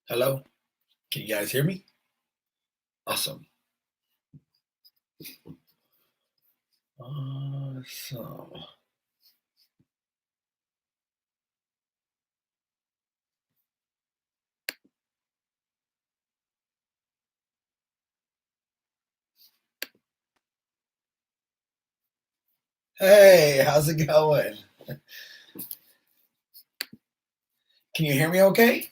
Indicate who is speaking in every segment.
Speaker 1: Hello, can you guys hear me? Awesome. Awesome. Hey, how's it going? Can you hear me okay?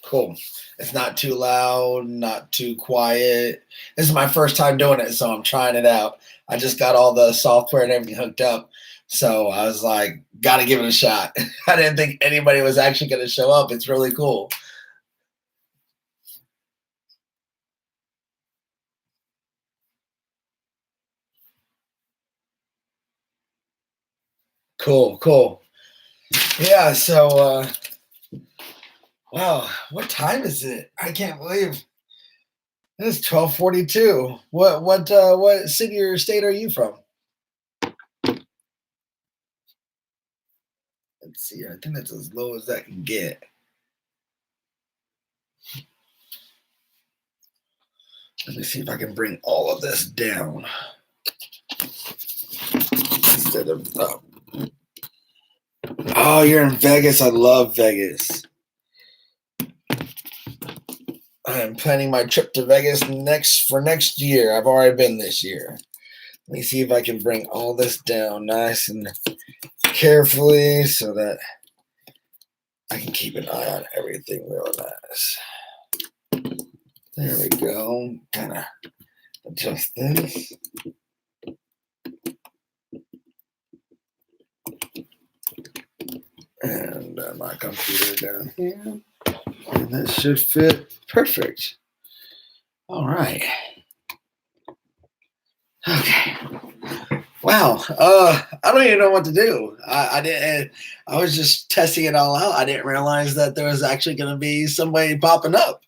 Speaker 1: Cool. It's not too loud, not too quiet. This is my first time doing it, so I'm trying it out. I just got all the software and everything hooked up. So I was like, gotta give it a shot. I didn't think anybody was actually going to show up. It's really cool. Cool, cool. Yeah, so wow, what time is it? I can't believe it's 12:42. What city or state are you from? Let's see. I think that's as low as that can get. Let me see if I can bring all of this down instead of up. Oh, you're in Vegas. I love Vegas. I am planning my trip to Vegas next year. I've already been this year. Let me see if I can bring all this down nice and carefully so that I can keep an eye on everything real nice. There we go. Kind of adjust this. And my computer down here. And that should fit perfect. All right. Okay. Wow. I don't even know what to do. I didn't. I was just testing it all out. I didn't realize that there was actually going to be somebody popping up.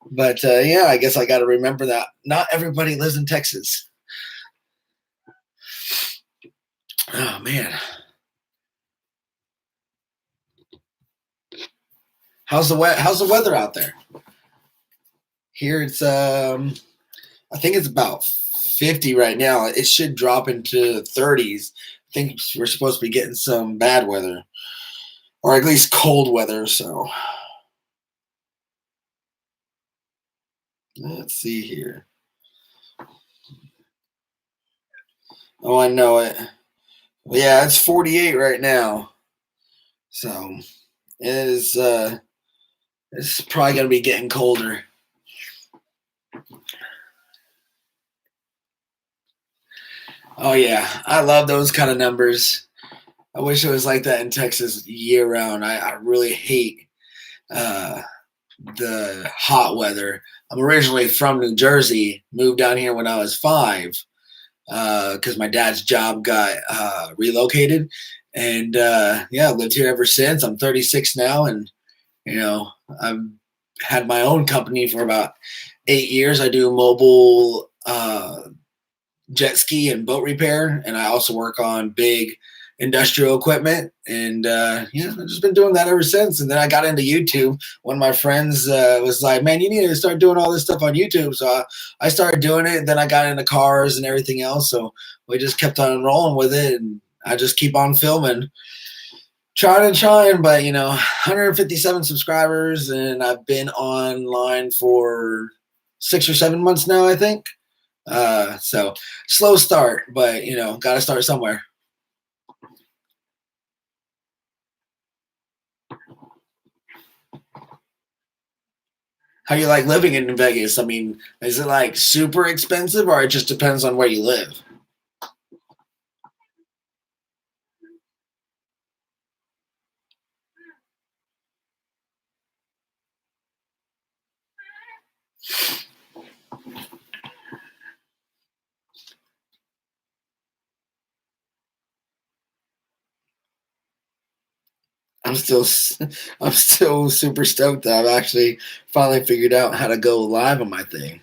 Speaker 1: But yeah, I guess I got to remember that not everybody lives in Texas. Oh man. How's the weather out there? Here it's I think it's about 50 right now. It should drop into 30s. I think we're supposed to be getting some bad weather, or at least cold weather. So let's see here. Oh, I know it. Yeah, it's 48 right now. So it is. It's probably gonna be getting colder. Oh yeah, I love those kind of numbers. I wish it was like that in Texas year round. I really hate uh, the hot weather. I'm originally from New Jersey, moved down here when I was 5 because my dad's job got relocated. And yeah, lived here ever since. I'm 36 now, and you know, I've had my own company for about 8 years. I do mobile jet ski and boat repair, and I also work on big industrial equipment. And yeah, I've just been doing that ever since. And then I got into YouTube. One of my friends was like, "Man, you need to start doing all this stuff on YouTube." So I started doing it. And then I got into cars and everything else. So we just kept on rolling with it, and I just keep on filming. Trying and trying, but 157 subscribers, and I've been online for 6 or 7 months now, I think. So slow start, but got to start somewhere. How you like living in Vegas? I mean, is it like super expensive, or it just depends on where you live? I'm still, I'm still super stoked that I've actually finally figured out how to go live on my thing.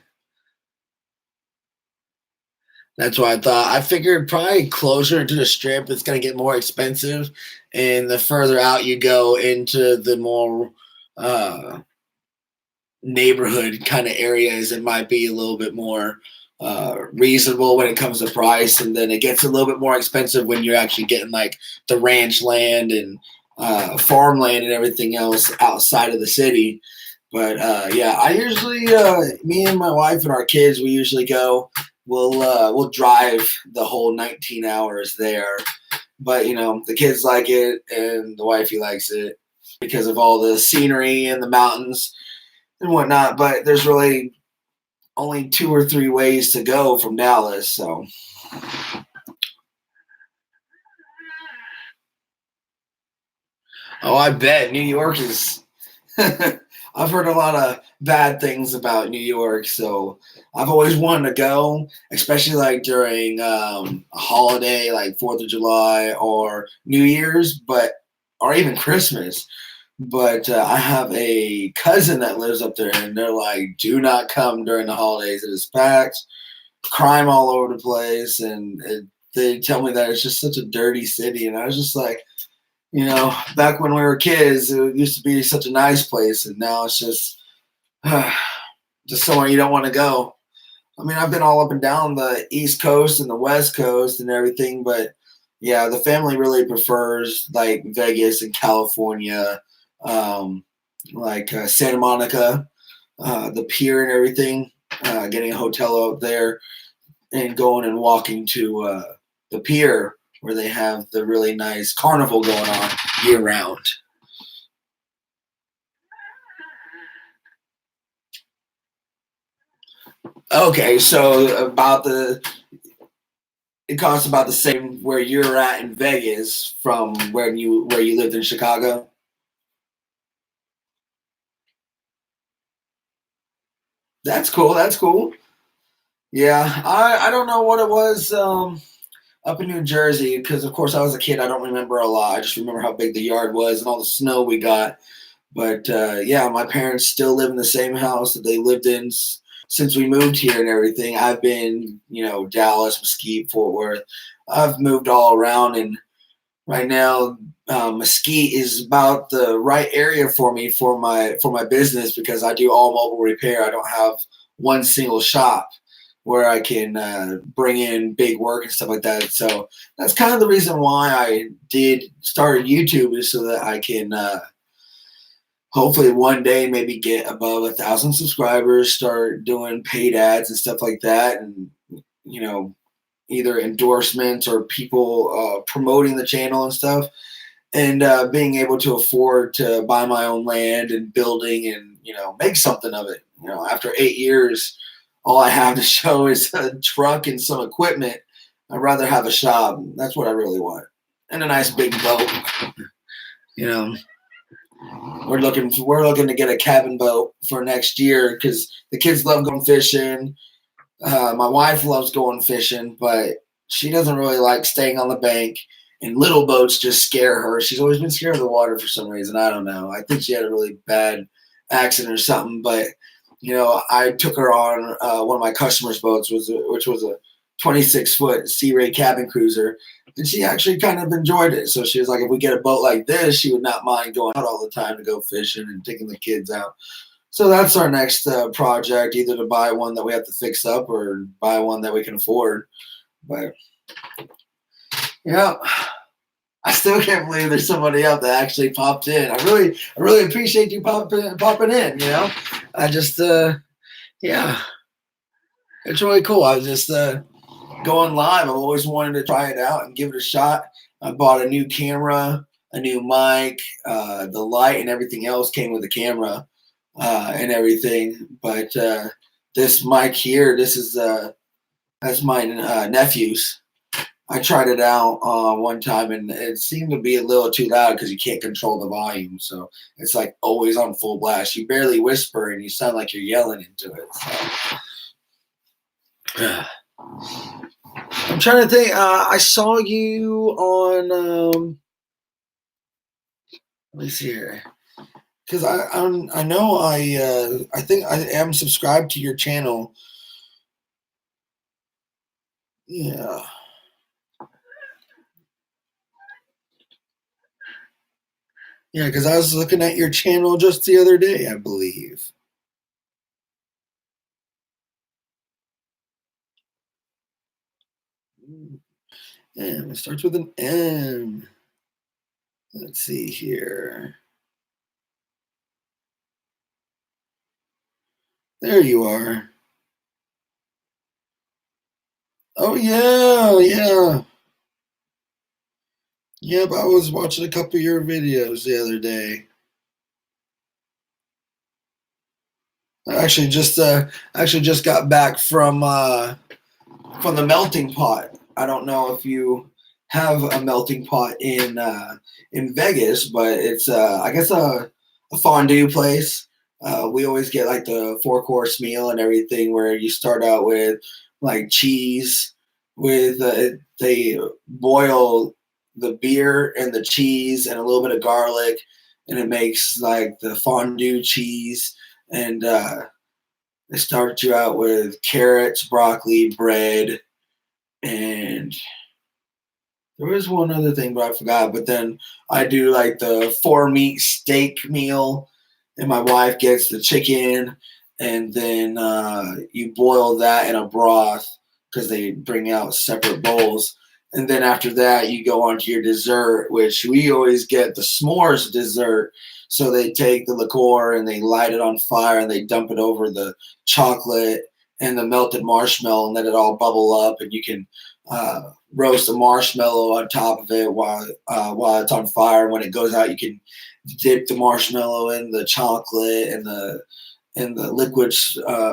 Speaker 1: That's what I thought. I figured probably closer to the strip, it's going to get more expensive, and the further out you go into the more uh, neighborhood kind of areas, it might be a little bit more reasonable when it comes to price, and then it gets a little bit more expensive when you're actually getting like the ranch land and farmland and everything else outside of the city. But yeah, I usually, me and my wife and our kids, we usually go. We'll drive the whole 19 hours there. But you know, the kids like it, and the wifey likes it because of all the scenery and the mountains and whatnot. But there's really only two or three ways to go from Dallas. So, oh, I bet New York is. I've heard a lot of bad things about New York, so I've always wanted to go, especially like during a holiday like Fourth of July or New Year's, but or even Christmas. But I have a cousin that lives up there, and they're like, "Do not come during the holidays. It is packed, crime all over the place," and they tell me that it's just such a dirty city. And I was just like, you know, back when we were kids, it used to be such a nice place, and now it's just just somewhere you don't want to go. I mean, I've been all up and down the East Coast and the West Coast and everything, but yeah, the family really prefers like Vegas and California, um, like Santa Monica, the pier and everything. Getting a hotel out there and going and walking to the pier where they have the really nice carnival going on year round. Okay, so about the it costs about the same where you're at in Vegas from where you lived in Chicago. That's cool. That's cool. Yeah, I don't know what it was up in New Jersey because of course I was a kid. I don't remember a lot. I just remember how big the yard was and all the snow we got. But yeah, my parents still live in the same house that they lived in since we moved here and everything. I've been, you know, Dallas, Mesquite, Fort Worth. I've moved all around, and right now, Mesquite is about the right area for me for my business because I do all mobile repair. I don't have one single shop where I can bring in big work and stuff like that. So that's kind of the reason why I did start YouTube is so that I can hopefully one day maybe get above 1,000 subscribers, start doing paid ads and stuff like that, and you know either endorsements or people promoting the channel and stuff, and being able to afford to buy my own land and building and make something of it. After 8 years, all I have to show is a truck and some equipment. I'd rather have a shop. That's what I really want, and a nice big boat. You know, we're looking to get a cabin boat for next year because the kids love going fishing. My wife loves going fishing, but she doesn't really like staying on the bank. And little boats just scare her. She's always been scared of the water for some reason. I don't know. I think she had a really bad accident or something. But I took her on one of my customers' boats, which was a 26-foot Sea Ray cabin cruiser, and she actually kind of enjoyed it. So she was like, if we get a boat like this, she would not mind going out all the time to go fishing and taking the kids out. So that's our next project, either to buy one that we have to fix up or buy one that we can afford. But yeah, I still can't believe there's somebody else that actually popped in. I really appreciate you popping in. I just, yeah, it's really cool. I was just going live. I've always wanted to try it out and give it a shot. I bought a new camera, a new mic, the light and everything else came with the camera and everything. But this mic here, that's my nephew's. I tried it out one time, and it seemed to be a little too loud because you can't control the volume. So it's like always on full blast. You barely whisper, and you sound like you're yelling into it. So. I'm trying to think. I saw you on. Let me see here, because I know I think I am subscribed to your channel. Yeah. Yeah, because I was looking at your channel just the other day, I believe. M. It starts with an M. Let's see here. There you are. Oh yeah, yeah. Yep, I was watching a couple of your videos the other day. I actually just got back from the melting pot. I don't know if you have a melting pot in Vegas, but it's I guess a fondue place. We always get like the four-course meal and everything, where you start out with like cheese with they boil the beer and the cheese and a little bit of garlic, and it makes like the fondue cheese. And they start you out with carrots, broccoli, bread, and there was one other thing, but I forgot. But then I do like the four meat steak meal, and my wife gets the chicken, and then you boil that in a broth because they bring out separate bowls. And then after that, you go on to your dessert, which we always get the s'mores dessert. So they take the liqueur and they light it on fire and they dump it over the chocolate and the melted marshmallow and let it all bubble up. And you can roast a marshmallow on top of it while it's on fire. When it goes out, you can dip the marshmallow in the chocolate and the liquid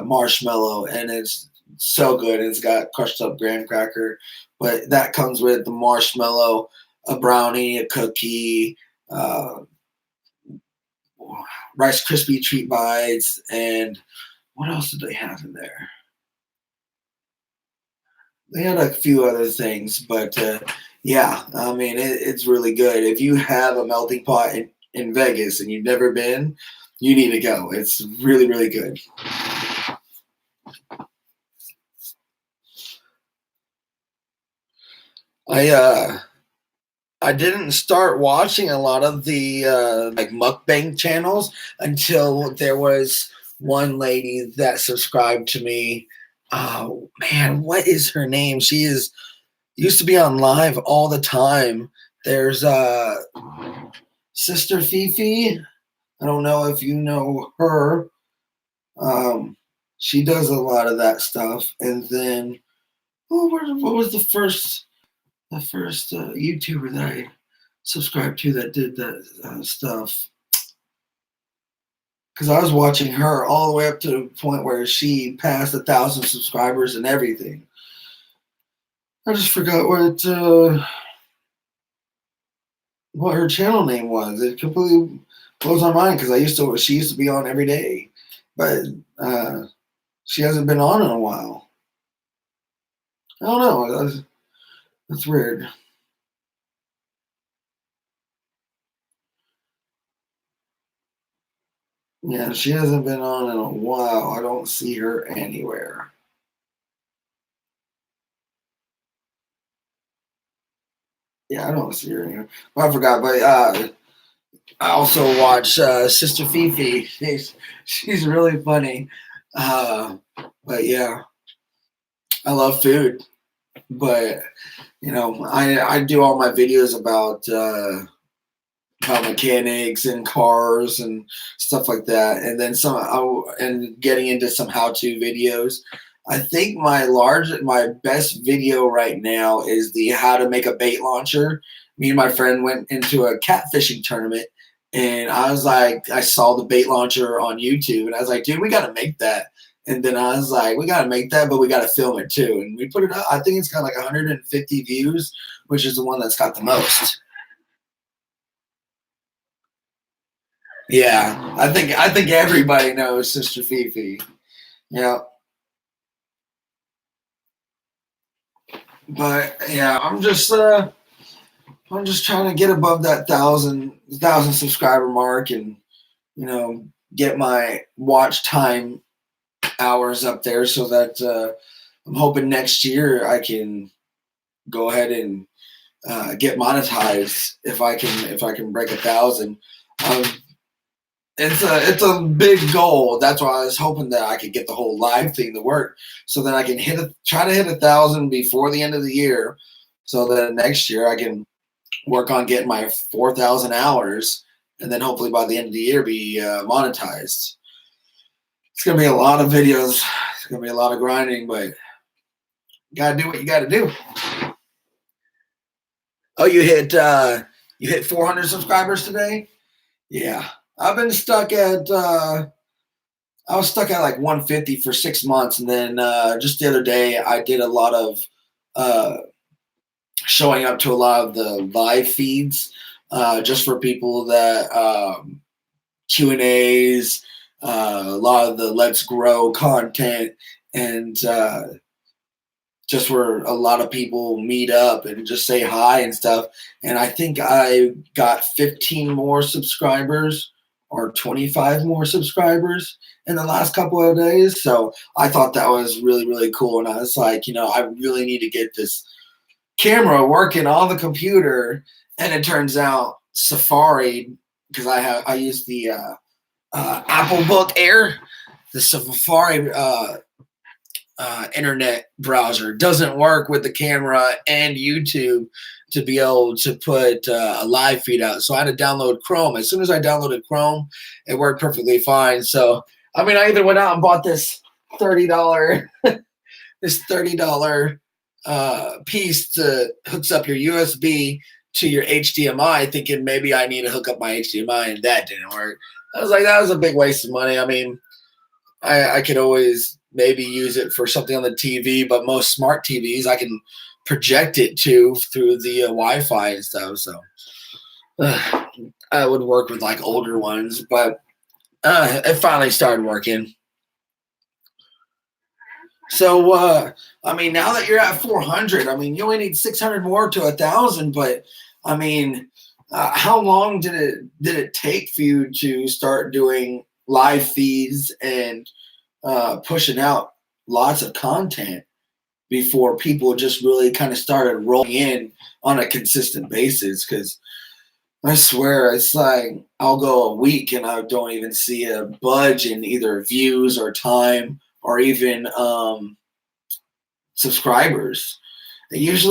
Speaker 1: marshmallow, and it's so good. It's got crushed up graham cracker, but that comes with the marshmallow, a brownie, a cookie, uh, Rice Krispie treat bites, and what else did they have in there? They had a few other things, but yeah, I mean, it's really good. If you have a melting pot in Vegas and you've never been, you need to go. It's really, really good. I I didn't start watching a lot of the like mukbang channels until there was one lady that subscribed to me. Oh man, what is her name? She is used to be on live all the time. There's Sister Fifi. I don't know if you know her. Um, she does a lot of that stuff. And then, oh, what was the first YouTuber that I subscribed to that did that stuff? Because I was watching her all the way up to the point where she passed 1,000 subscribers and everything. I just forgot what her channel name was. It completely blows my mind because she used to be on every day, but uh, she hasn't been on in a while. I don't know. That's weird. Yeah, she hasn't been on in a while. I don't see her anywhere. Yeah, I don't see her anywhere. Well, I forgot, but I also watch Sister Fifi. She's really funny. Uh, but yeah, I love food. But you know, I do all my videos about mechanics and cars and stuff like that, and then and getting into some how-to videos. I think my best video right now is the how to make a bait launcher. Me and my friend went into a catfishing tournament, and I was like, I saw the bait launcher on YouTube, and I was like, dude, we got to make that. And then I was like, we got to make that, but we got to film it too. And we put it up. I think it's got like 150 views, which is the one that's got the most. Yeah, I think everybody knows Sister Fifi. Yeah, but yeah, I'm just trying to get above that thousand subscriber mark, and you know, get my watch time hours up there so that I'm hoping next year I can go ahead and get monetized if I can break 1,000. Um, it's a big goal. That's why I was hoping that I could get the whole live thing to work, so that I can try to hit 1,000 before the end of the year, so that next year I can work on getting my 4,000 hours, and then hopefully by the end of the year be monetized. It's gonna be a lot of videos. It's gonna be a lot of grinding, but you gotta do what you gotta do. Oh, you hit 400 subscribers today? Yeah, I've been stuck at I was stuck at like 150 for 6 months, and then just the other day I did a lot of uh, showing up to a lot of the live feeds, just for people that Q and A's, a lot of the Let's Grow content, and just where a lot of people meet up and just say hi and stuff. And I think I got 15 more subscribers or 25 more subscribers in the last couple of days. So I thought that was really, really cool. And I was like, I really need to get this camera working on the computer. And it turns out Safari, because I use the Apple Book Air, the Safari internet browser doesn't work with the camera and YouTube to be able to put a live feed out. So I had to download Chrome. As soon as I downloaded Chrome, it worked perfectly fine. So I mean, I even went out and bought this $30 piece to hooks up your USB to your HDMI, thinking maybe I need to hook up my HDMI, and that didn't work. I was like, that was a big waste of money. I mean, I could always maybe use it for something on the TV, but most smart TVs I can project it to through the Wi-Fi and stuff. So I would work with like older ones, but it finally started working. So I mean, now that you're at 400, I mean, you only need 600 more to 1,000. But I mean, how long did it take for you to start doing live feeds and pushing out lots of content before people just really kind of started rolling in on a consistent basis? Because I swear, it's like I'll go a week and I don't even see a budge in either views or time or even subscribers. It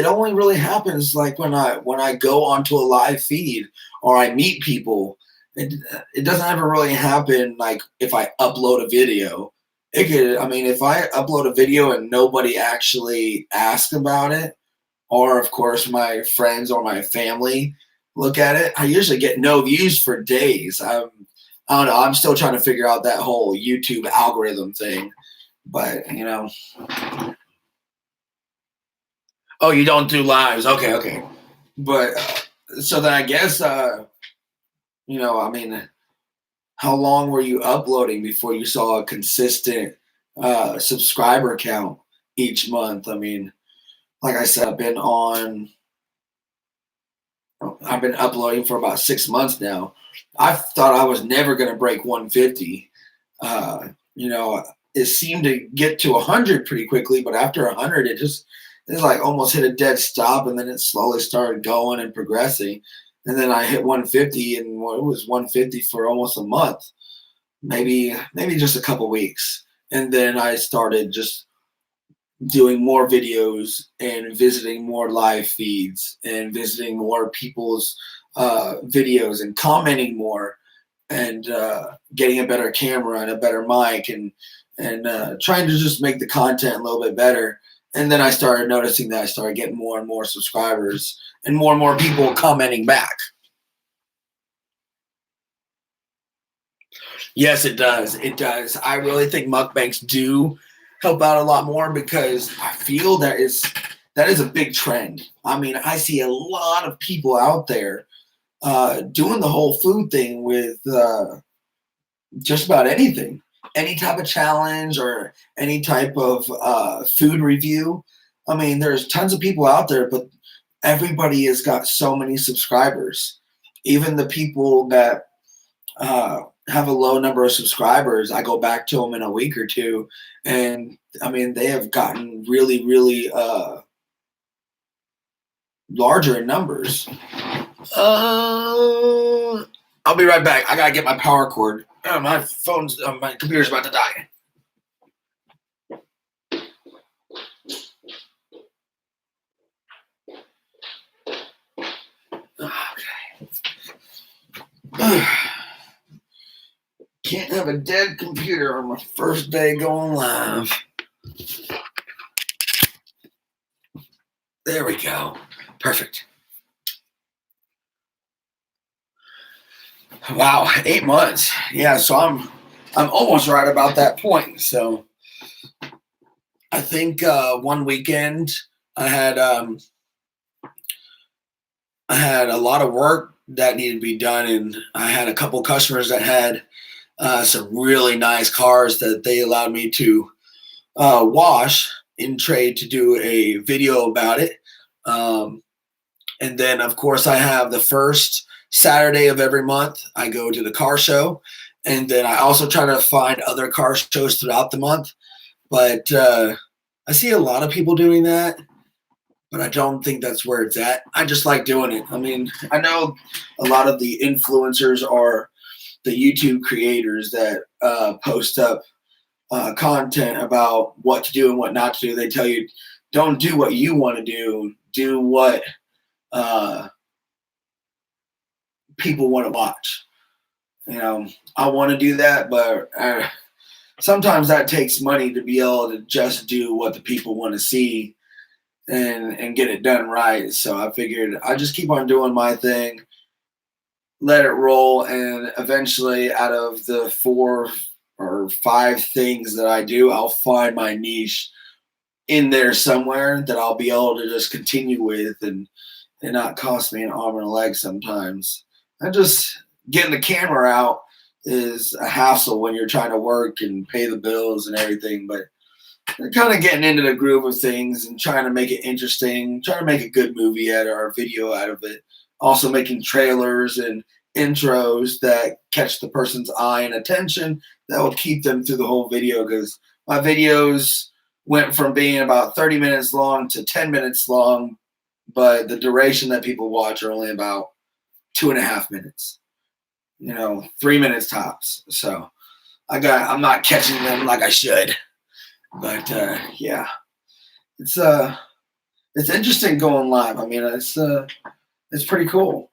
Speaker 1: only really happens like when I go onto a live feed or I meet people. It doesn't ever really happen like if I upload a video. I mean, if I upload a video and nobody actually asks about it, or of course my friends or my family look at it, I usually get no views for days. I don't know. I'm still trying to figure out that whole YouTube algorithm thing, but oh, you don't do lives? Okay, okay. But so then I guess I mean, how long were you uploading before you saw a consistent subscriber count each month? I mean, like I said, I've been uploading for about 6 months now. I thought I was never going to break 150. It seemed to get to 100 pretty quickly, but after 100, it's like almost hit a dead stop, and then it slowly started going and progressing. And then I hit 150, and it was 150 for almost a month, maybe just a couple weeks. And then I started just doing more videos and visiting more live feeds and visiting more people's videos and commenting more and getting a better camera and a better mic and trying to just make the content a little bit better. And then I started noticing that I started getting more and more subscribers and more people commenting back. Yes, it does. It does. I really think mukbangs do help out a lot more because I feel that is a big trend. I mean, I see a lot of people out there doing the whole food thing with just about anything, any type of challenge or any type of food review. I mean, there's tons of people out there, but everybody has got so many subscribers. Even the people that have a low number of subscribers, I go back to them in a week or two, and I mean they have gotten really, really larger in numbers. I'll be right back. I gotta get my power cord. My computer's about to die. Okay. Can't have a dead computer on my first day going live. There we go. Perfect. Wow, 8 months. Yeah, so I'm almost right about that point. So I think one weekend I had I had a lot of work that needed to be done, and I had a couple customers that had some really nice cars that they allowed me to wash in trade to do a video about it. Um, and then, of course, I have the first Saturday of every month, I go to the car show. And then I also try to find other car shows throughout the month. But I see a lot of people doing that, but I don't think that's where it's at. I just like doing it. I mean, I know a lot of the influencers are the YouTube creators that post up content about what to do and what not to do. They tell you, don't do what you want to do. Do what uh, people want to watch. You know, I want to do that, but sometimes that takes money to be able to just do what the people want to see and get it done right. So I figured I just keep on doing my thing, let it roll, and eventually, out of the 4 or 5 things that I do, I'll find my niche in there somewhere that I'll be able to just continue with and not cost me an arm and a leg sometimes. I just getting the camera out is a hassle when you're trying to work and pay the bills and everything, but kind of getting into the groove of things and trying to make it interesting, trying to make a good movie out of or a video out of it. Also making trailers and intros that catch the person's eye and attention that will keep them through the whole video, because my videos went from being about 30 minutes long to 10 minutes long, but the duration that people watch are only about 2.5 minutes, 3 minutes tops. So I'm not catching them like I should. But yeah, it's interesting going live. I mean, it's pretty cool.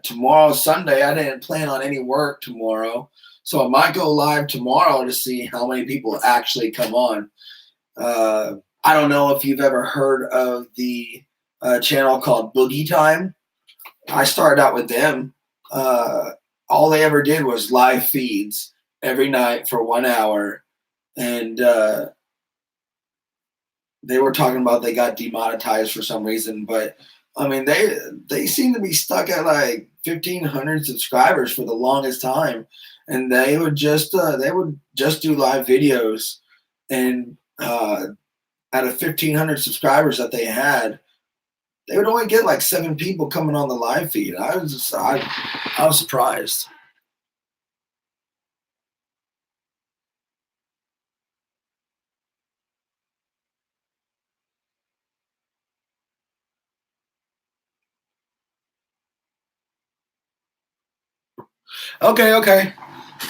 Speaker 1: Tomorrow's Sunday. I didn't plan on any work tomorrow, so I might go live tomorrow to see how many people actually come on. I don't know if you've ever heard of the channel called Boogie Time. I started out with them. All they ever did was live feeds every night for 1 hour, and they were talking about they got demonetized for some reason. But I mean, they seem to be stuck at like 1,500 subscribers for the longest time, and they would just do live videos, and out of 1,500 subscribers that they had, they would only get like 7 people coming on the live feed. I was surprised. Okay.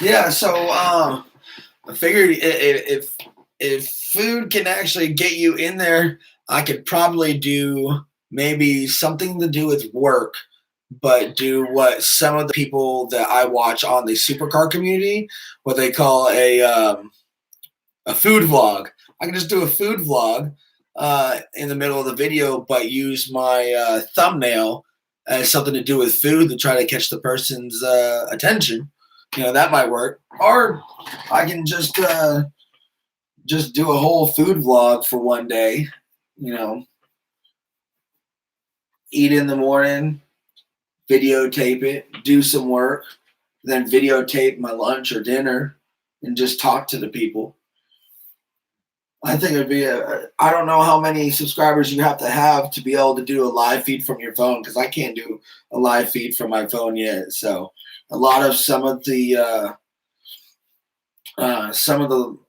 Speaker 1: Yeah, so I figured if food can actually get you in there, I could probably do maybe something to do with work, but do what some of the people that I watch on the supercar community, what they call a food vlog. I can just do a food vlog in the middle of the video, but use my thumbnail as something to do with food to try to catch the person's attention. That might work. Or I can just do a whole food vlog for one day. Eat in the morning, videotape it, do some work, then videotape my lunch or dinner, and just talk to the people. I think it'd be I don't know how many subscribers you have to be able to do a live feed from your phone, because I can't do a live feed from my phone yet. So a lot of some of the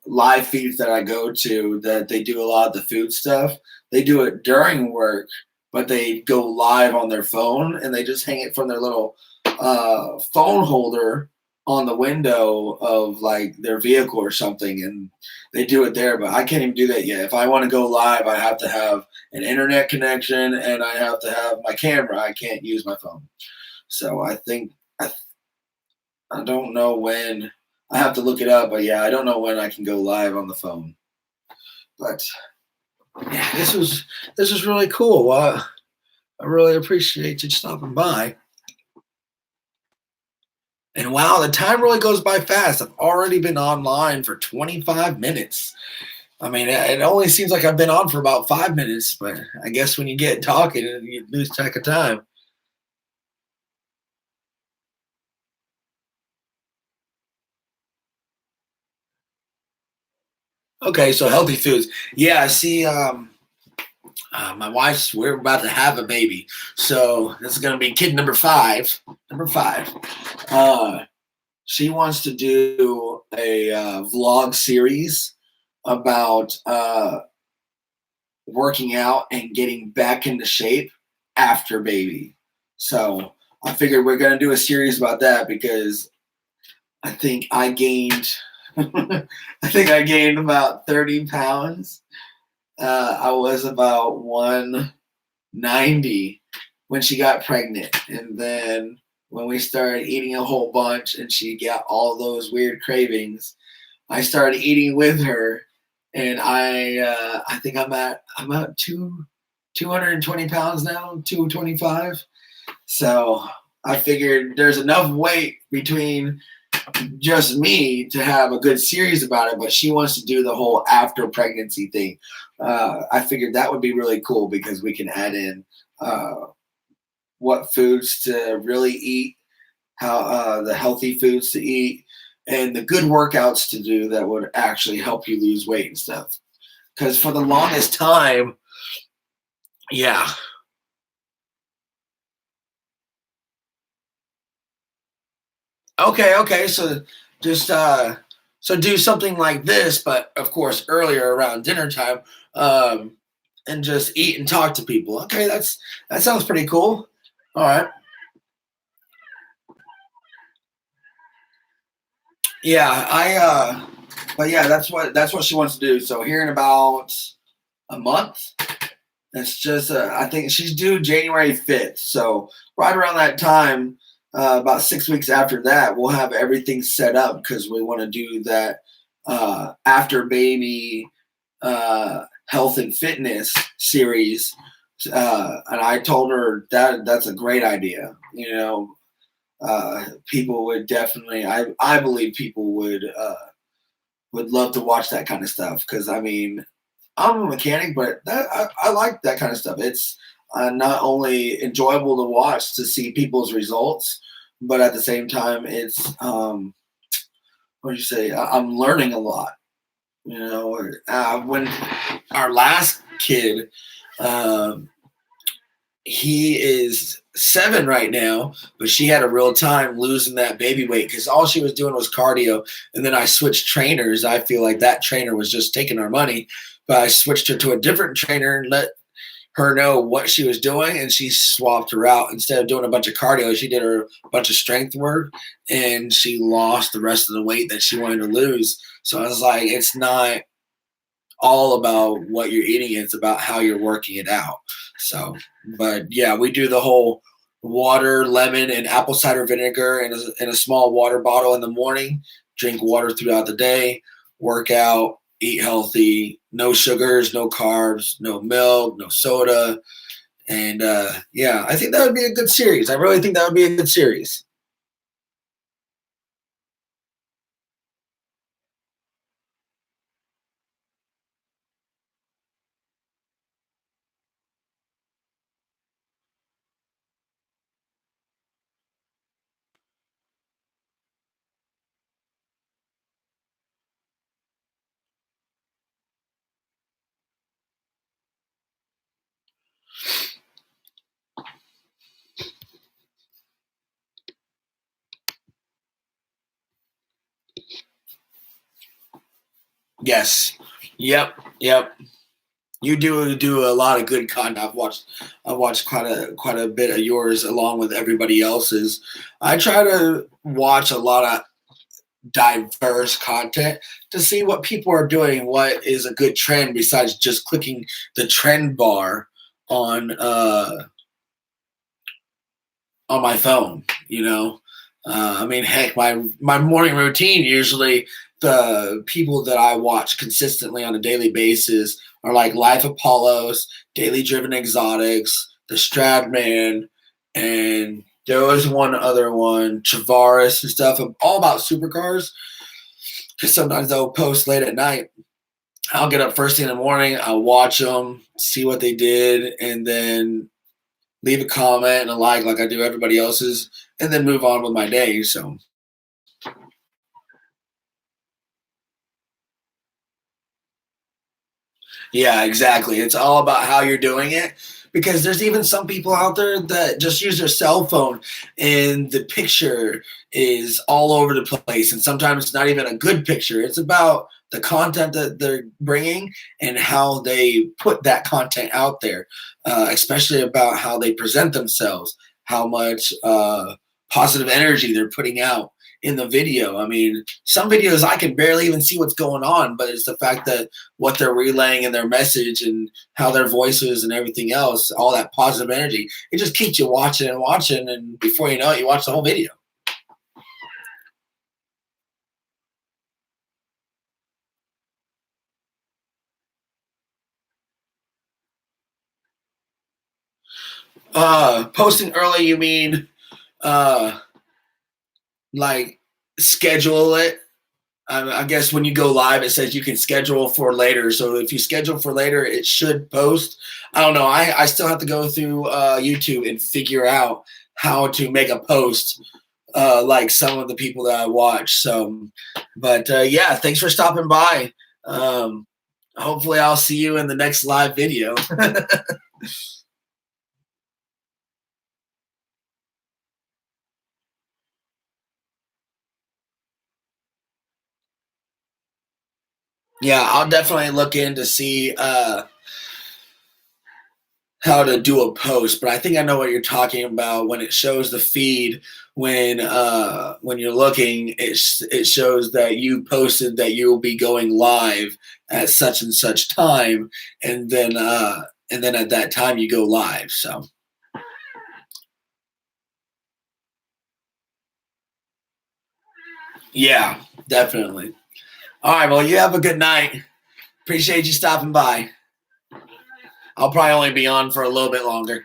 Speaker 1: live feeds that I go to that they do a lot of the food stuff. They do it during work, but they go live on their phone and they just hang it from their little phone holder on the window of like their vehicle or something, and they do it there. But I can't even do that yet. If I want to go live, I have to have an internet connection and I have to have my camera. I can't use my phone. So I think I don't know when. I have to look it up, but yeah, I don't know when I can go live on the phone. But yeah, this was really cool. Well, I really appreciate you stopping by. And wow, the time really goes by fast. I've already been online for 25 minutes. I mean, it only seems like I've been on for about 5 minutes, but I guess when you get talking, you lose track of time. Okay, so healthy foods. Yeah, see, my wife's we're about to have a baby, so this is gonna be kid number five. Number five. Uh, she wants to do a vlog series about working out and getting back into shape after baby. So I figured we're gonna do a series about that because I think I gained. I think I gained about 30 pounds. I was about 190 when she got pregnant. And then when we started eating a whole bunch and she got all those weird cravings, I started eating with her. And I think I'm at 220 pounds now, 225. So I figured there's enough weight between just me to have a good series about it, but she wants to do the whole after pregnancy thing. I figured that would be really cool because we can add in uh, what foods to really eat, how the healthy foods to eat, and the good workouts to do that would actually help you lose weight and stuff. Because for the longest time, yeah. Okay, okay. So just so do something like this, but of course earlier around dinner time, um, and just eat and talk to people. Okay, that sounds pretty cool. All right. Yeah, but yeah, that's what she wants to do. So here in about a month, it's just I think she's due January 5th. So right around that time, about 6 weeks after that, we'll have everything set up because we want to do that after baby health and fitness series. And I told her that that's a great idea. People would definitely. I believe people would love to watch that kind of stuff because I mean I'm a mechanic, but I like that kind of stuff. It's not only enjoyable to watch to see people's results, but at the same time, it's what do you say? I'm learning a lot. When our last kid, um, he is 7 right now, but she had a real time losing that baby weight because all she was doing was cardio. And then I switched trainers. I feel like that trainer was just taking our money, but I switched her to a different trainer and let her know what she was doing, and she swapped her out. Instead of doing a bunch of cardio, she did her a bunch of strength work, and she lost the rest of the weight that she wanted to lose. So I was like, it's not all about what you're eating, it's about how you're working it out. So, but yeah, we do the whole water, lemon, and apple cider vinegar in a small water bottle in the morning, drink water throughout the day, work out, eat healthy, no sugars, no carbs, no milk, no soda. And yeah, I think that would be a good series. I really think that would be a good series. Yes. Yep. Yep. You do a lot of good content. I've watched quite a bit of yours along with everybody else's. I try to watch a lot of diverse content to see what people are doing, what is a good trend besides just clicking the trend bar on on my phone. I mean, heck, my morning routine usually the people that I watch consistently on a daily basis are like Life Apollos, Daily Driven Exotics, The Stradman, and there was one other one, Travaris and stuff, all about supercars. Because sometimes they'll post late at night. I'll get up first thing in the morning. I'll watch them, see what they did, and then leave a comment and a like I do everybody else's, and then move on with my day. So yeah, exactly. It's all about how you're doing it because there's even some people out there that just use their cell phone and the picture is all over the place. And sometimes it's not even a good picture. It's about the content that they're bringing and how they put that content out there, especially about how they present themselves, how much positive energy they're putting out in the video. I mean, some videos I can barely even see what's going on, but it's the fact that what they're relaying in their message and how their voices and everything else, all that positive energy, it just keeps you watching and watching. And before you know it, you watch the whole video. Posting early, you mean uh, like schedule it? I guess when you go live, it says you can schedule for later. So if you schedule for later, it should post. I don't know. I still have to go through YouTube and figure out how to make a post like some of the people that I watch. So, but yeah, thanks for stopping by. Um, Hopefully, I'll see you in the next live video. Yeah, I'll definitely look in to see how to do a post, but I think I know what you're talking about when it shows the feed when you're looking it shows that you posted that you'll be going live at such and such time and then at that time you go live. So, yeah, definitely. All right, well, you have a good night. Appreciate you stopping by. I'll probably only be on for a little bit longer.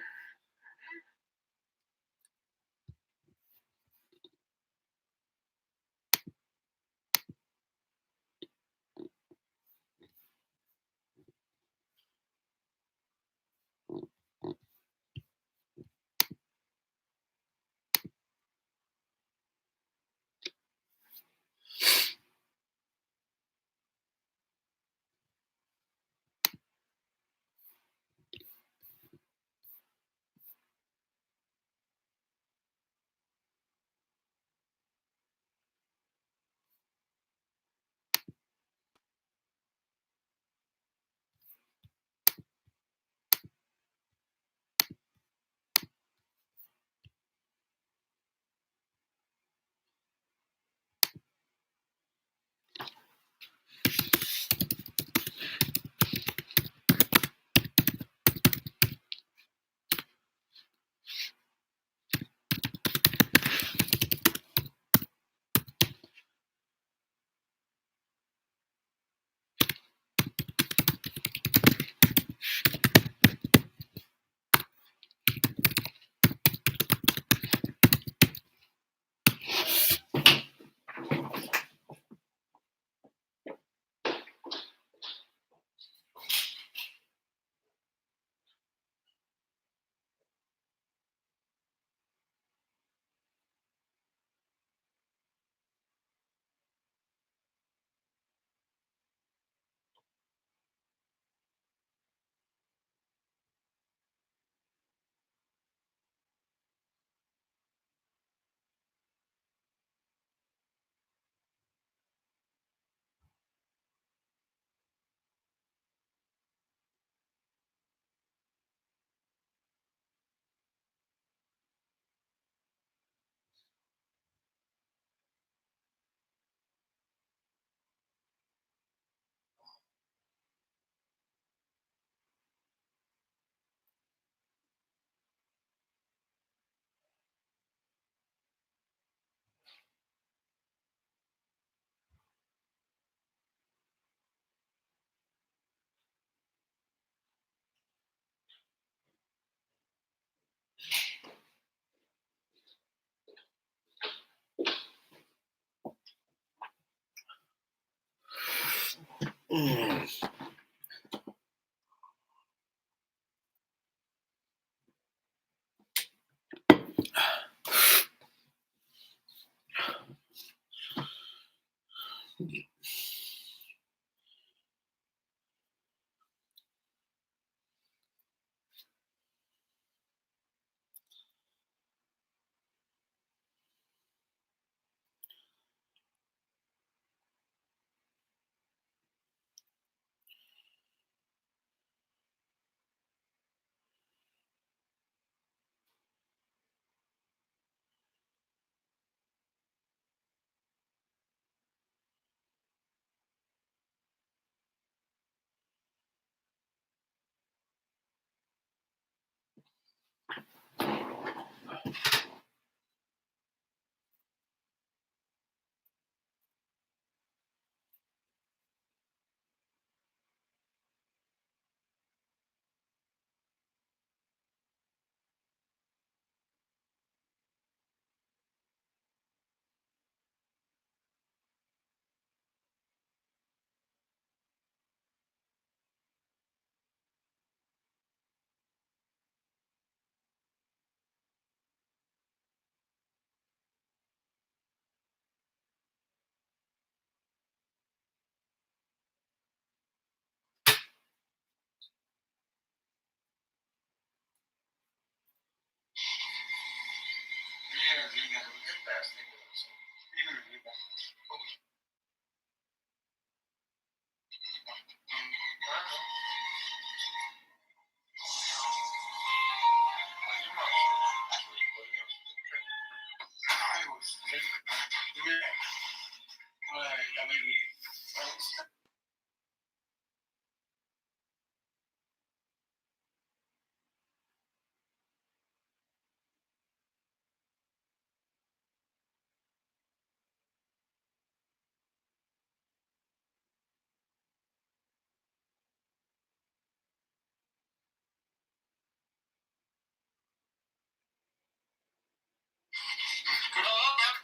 Speaker 1: Mm.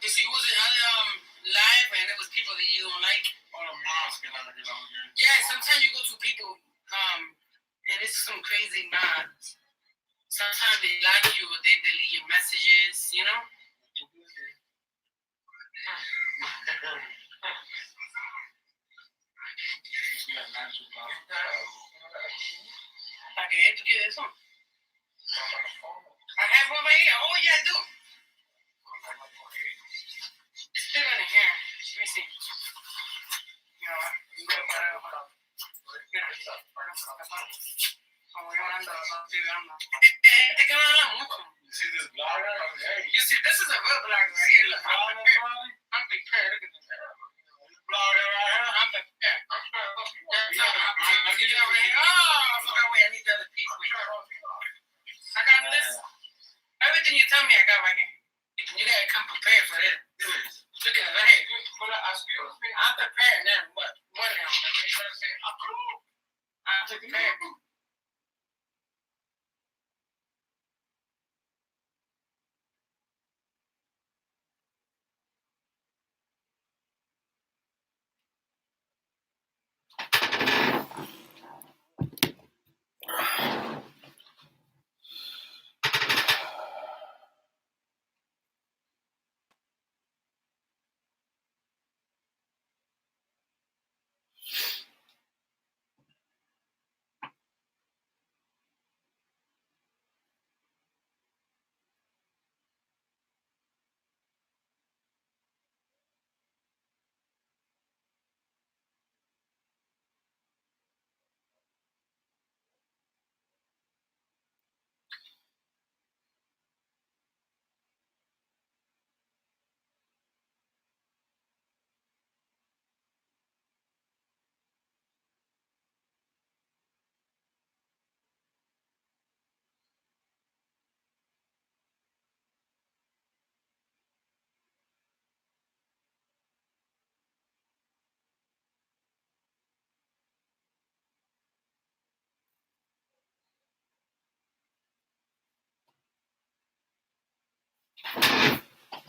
Speaker 1: So you was live and it was people that you don't like? Yeah, sometimes you go to people and it's some crazy mods. Sometimes they like you or they delete your messages, you know? Okay, to get this one. I have one right here. Oh yeah, I do. It's still in here. Let me see. No, you gotta put it up. Te quedan la mucho. You see this blogger? You see, this is a real blogger right here. Look, I'm prepared. Look at this. Blogger right here. I'm prepared. I'll give you over here. Oh, I forgot. Wait, I need the other piece. Wait. I got this. Everything you tell me, I got right here. You gotta come prepared for this. Look at it right here. I'm prepared now. What? What now? I'm prepared.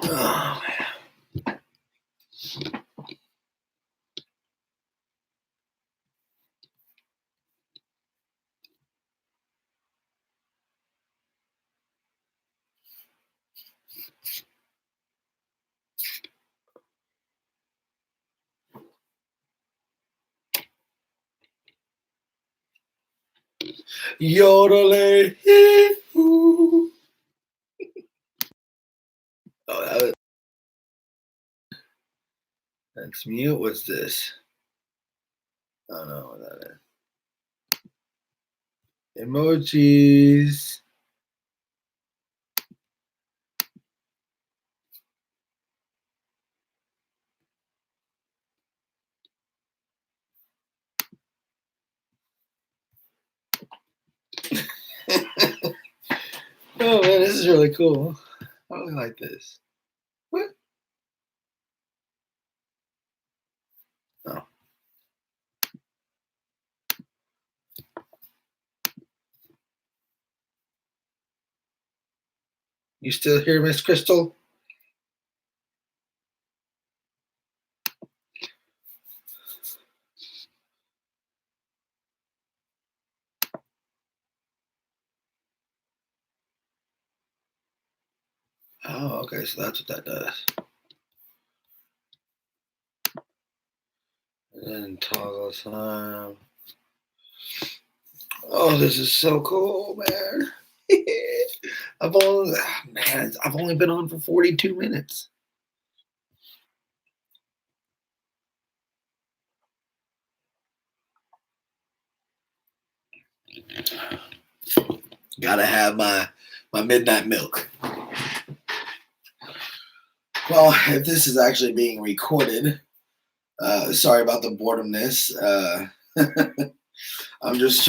Speaker 1: Oh, man. Yodeling. Ooh. Oh, that's mute. What's this? I don't know what that is. Emojis. Oh man, this is really cool. I really like this. What? Oh. You still here, Miss Crystal? Oh, okay, so that's what that does. And then toggle time. Oh, this is so cool, man. I've only been on for 42 minutes. Gotta have my midnight milk. Well, if this is actually being recorded, sorry about the boredomness. I'm just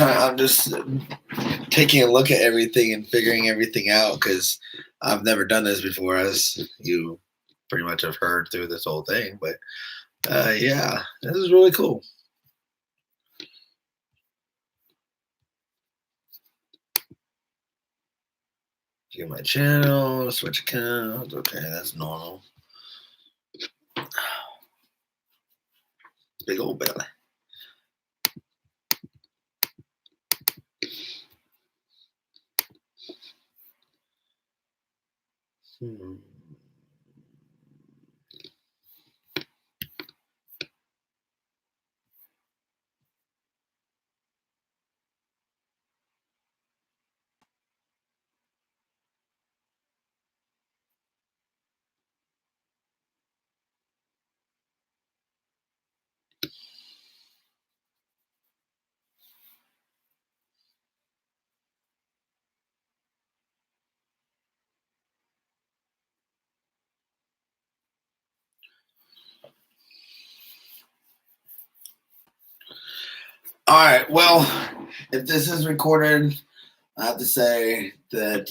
Speaker 1: taking a look at everything and figuring everything out because I've never done this before, as you pretty much have heard through this whole thing. But yeah, this is really cool. View my channel, switch accounts. Okay, that's normal. Big old belly. All right. Well, if this is recorded, I have to say that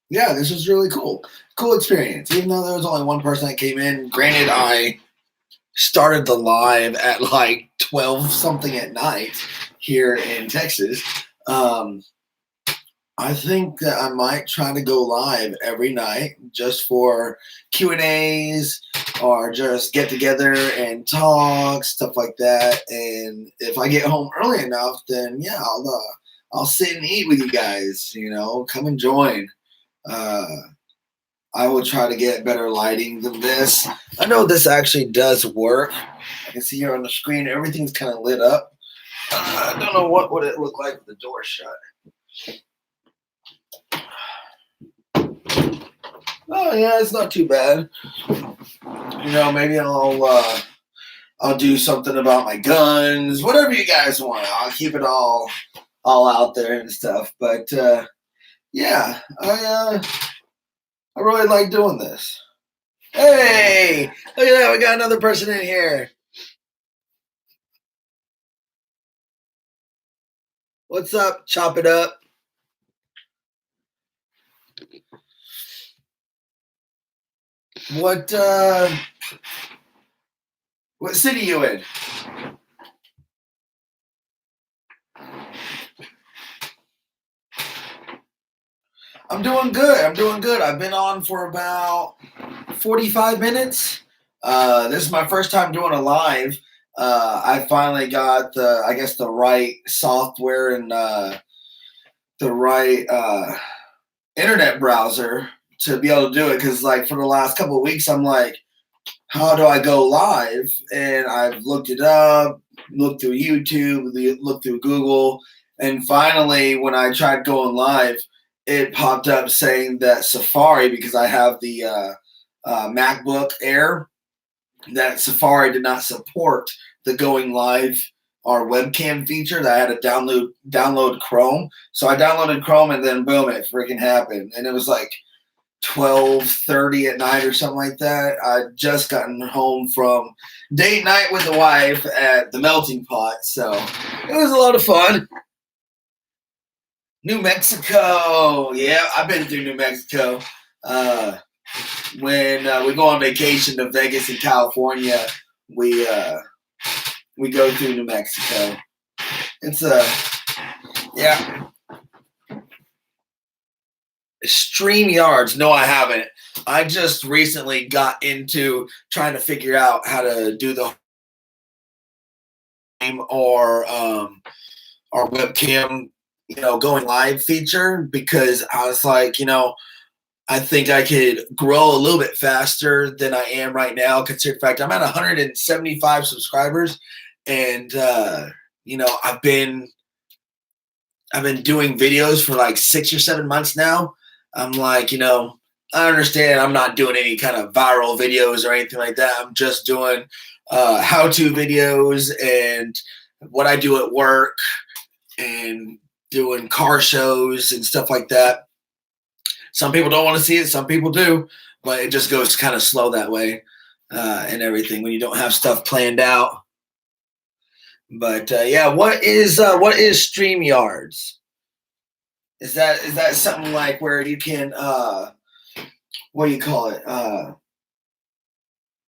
Speaker 1: yeah, this was really cool. Cool experience. Even though there was only one person that came in. Granted, I started the live at like 12 something at night here in Texas. I think that I might try to go live every night just for Q&As or just get together and talk, stuff like that. And if I get home early enough, then yeah, I'll sit and eat with you guys, come and join. I will try to get better lighting than this. I know this actually does work. I can see here on the screen, everything's kind of lit up. I don't know what would it look like with the door shut. Oh yeah, it's not too bad. Maybe I'll do something about my guns, whatever you guys want. I'll keep it all out there and stuff. But yeah, I really like doing this. Hey, look at that, we got another person in here. What's up? Chop it up. What city you in? I'm doing good. I've been on for about 45 minutes. This is my first time doing a live. I finally got the right software and the right internet browser to be able to do it. Because like for the last couple of weeks, I'm like, how do I go live? And I've looked it up, looked through YouTube, looked through Google, and finally, when I tried going live, it popped up saying that Safari, because I have the MacBook Air, that Safari did not support the going live or webcam feature. That I had to download Chrome. So I downloaded Chrome, and then boom, it freaking happened. And it was like 12:30 at night or something like that. I'd just gotten home from date night with the wife at the Melting Pot, so it was a lot of fun. New Mexico, yeah, I've been through New Mexico. When we go on vacation to Vegas and California, we go through New Mexico. It's yeah. StreamYards. No, I haven't. I just recently got into trying to figure out how to do the or webcam, going live feature, because I was like, I think I could grow a little bit faster than I am right now. Consider the fact I'm at 175 subscribers, and I've been doing videos for like 6 or 7 months now. I'm like, I understand I'm not doing any kind of viral videos or anything like that. I'm just doing how-to videos and what I do at work and doing car shows and stuff like that. Some people don't want to see it. Some people do, but it just goes kind of slow that way and everything when you don't have stuff planned out. But yeah, what is StreamYards? Is that something like where you can what do you call it?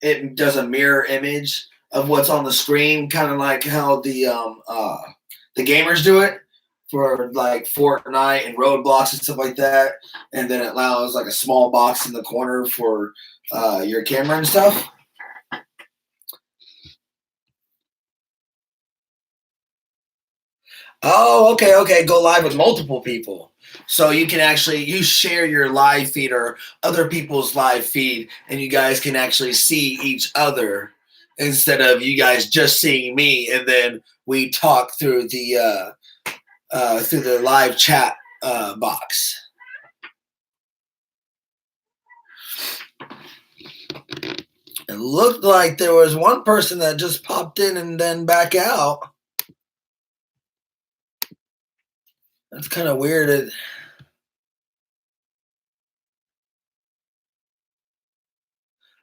Speaker 1: It does a mirror image of what's on the screen, kind of like how the gamers do it for like Fortnite and Roadblocks and stuff like that, and then it allows like a small box in the corner for your camera and stuff. Oh, okay. Go live with multiple people. So you can you share your live feed or other people's live feed, and you guys can actually see each other instead of you guys just seeing me, and then we talk through the live chat box. It looked like there was one person that just popped in and then back out. That's kind of weird.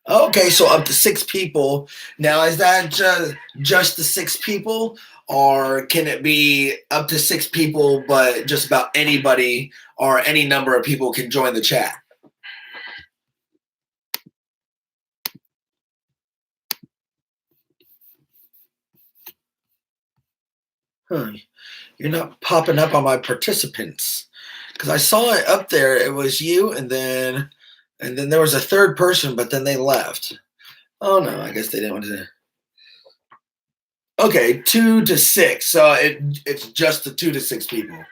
Speaker 1: Okay, so up to 6 people. Now, is that just the 6 people, or can it be up to 6 people, but just about anybody or any number of people can join the chat? Huh. You're not popping up on my participants, because I saw it up there. It was you, and then there was a third person, but then they left. Oh no, I guess they didn't want to. Okay, 2 to 6. So it's just the 2 to 6 people.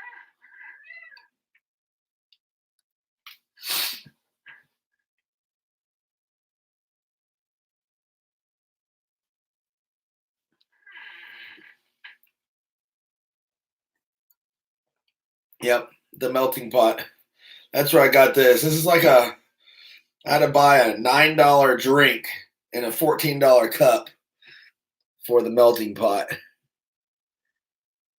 Speaker 1: Yep, the Melting Pot. That's where I got this. This is like I had to buy a $9 drink in a $14 cup for the Melting Pot.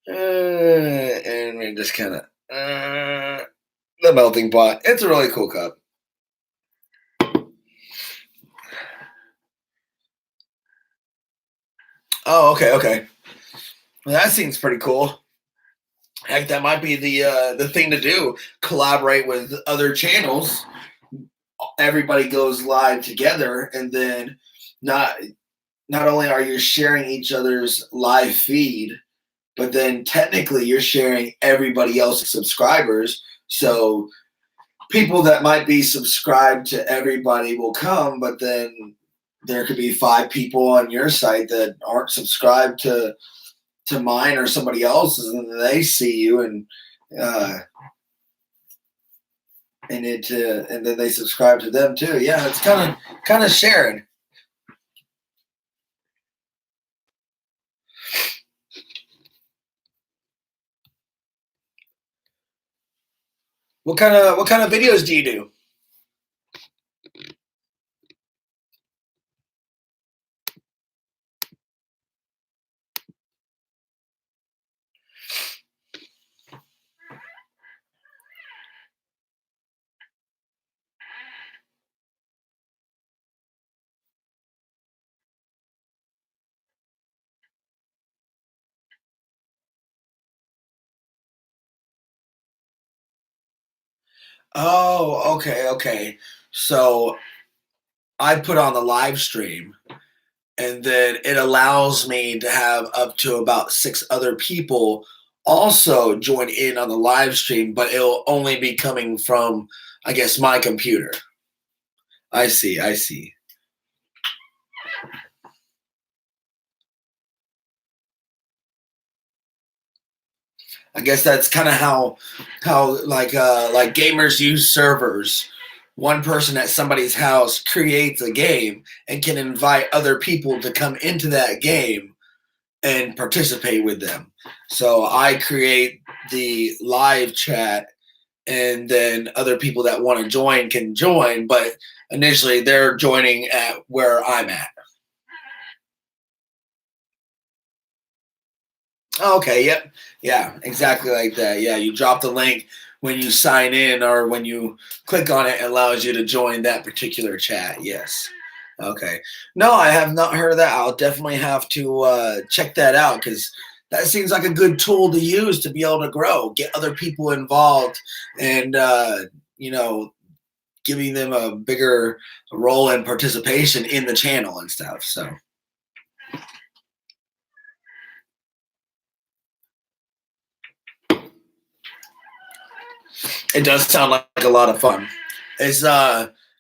Speaker 1: And we just kind of the Melting Pot. It's a really cool cup. Oh, okay. Well, that seems pretty cool. Heck, that might be the thing to do. Collaborate with other channels. Everybody goes live together, and then not only are you sharing each other's live feed, but then technically you're sharing everybody else's subscribers. So people that might be subscribed to everybody will come, but then there could be 5 people on your site that aren't subscribed to mine or somebody else's, and they see you, and and then they subscribe to them too. Yeah, it's kind of sharing. What kind of videos do you do? Oh, okay, okay. So I put on the live stream, and then it allows me to have up to about 6 other people also join in on the live stream, but it'll only be coming from, I guess, my computer. I see, I see. I guess that's kind of how like gamers use servers. One person at somebody's house creates a game and can invite other people to come into that game and participate with them. So I create the live chat, and then other people that want to join can join, but initially they're joining at where I'm at. Okay, yep. Yeah, exactly like that. Yeah, you drop the link when you sign in, or when you click on it, it allows you to join that particular chat. Yes. Okay. No, I have not heard of that. I'll definitely have to check that out, because that seems like a good tool to use to be able to grow, get other people involved, and you know, giving them a bigger role and participation in the channel and stuff. So it does sound like a lot of fun. Is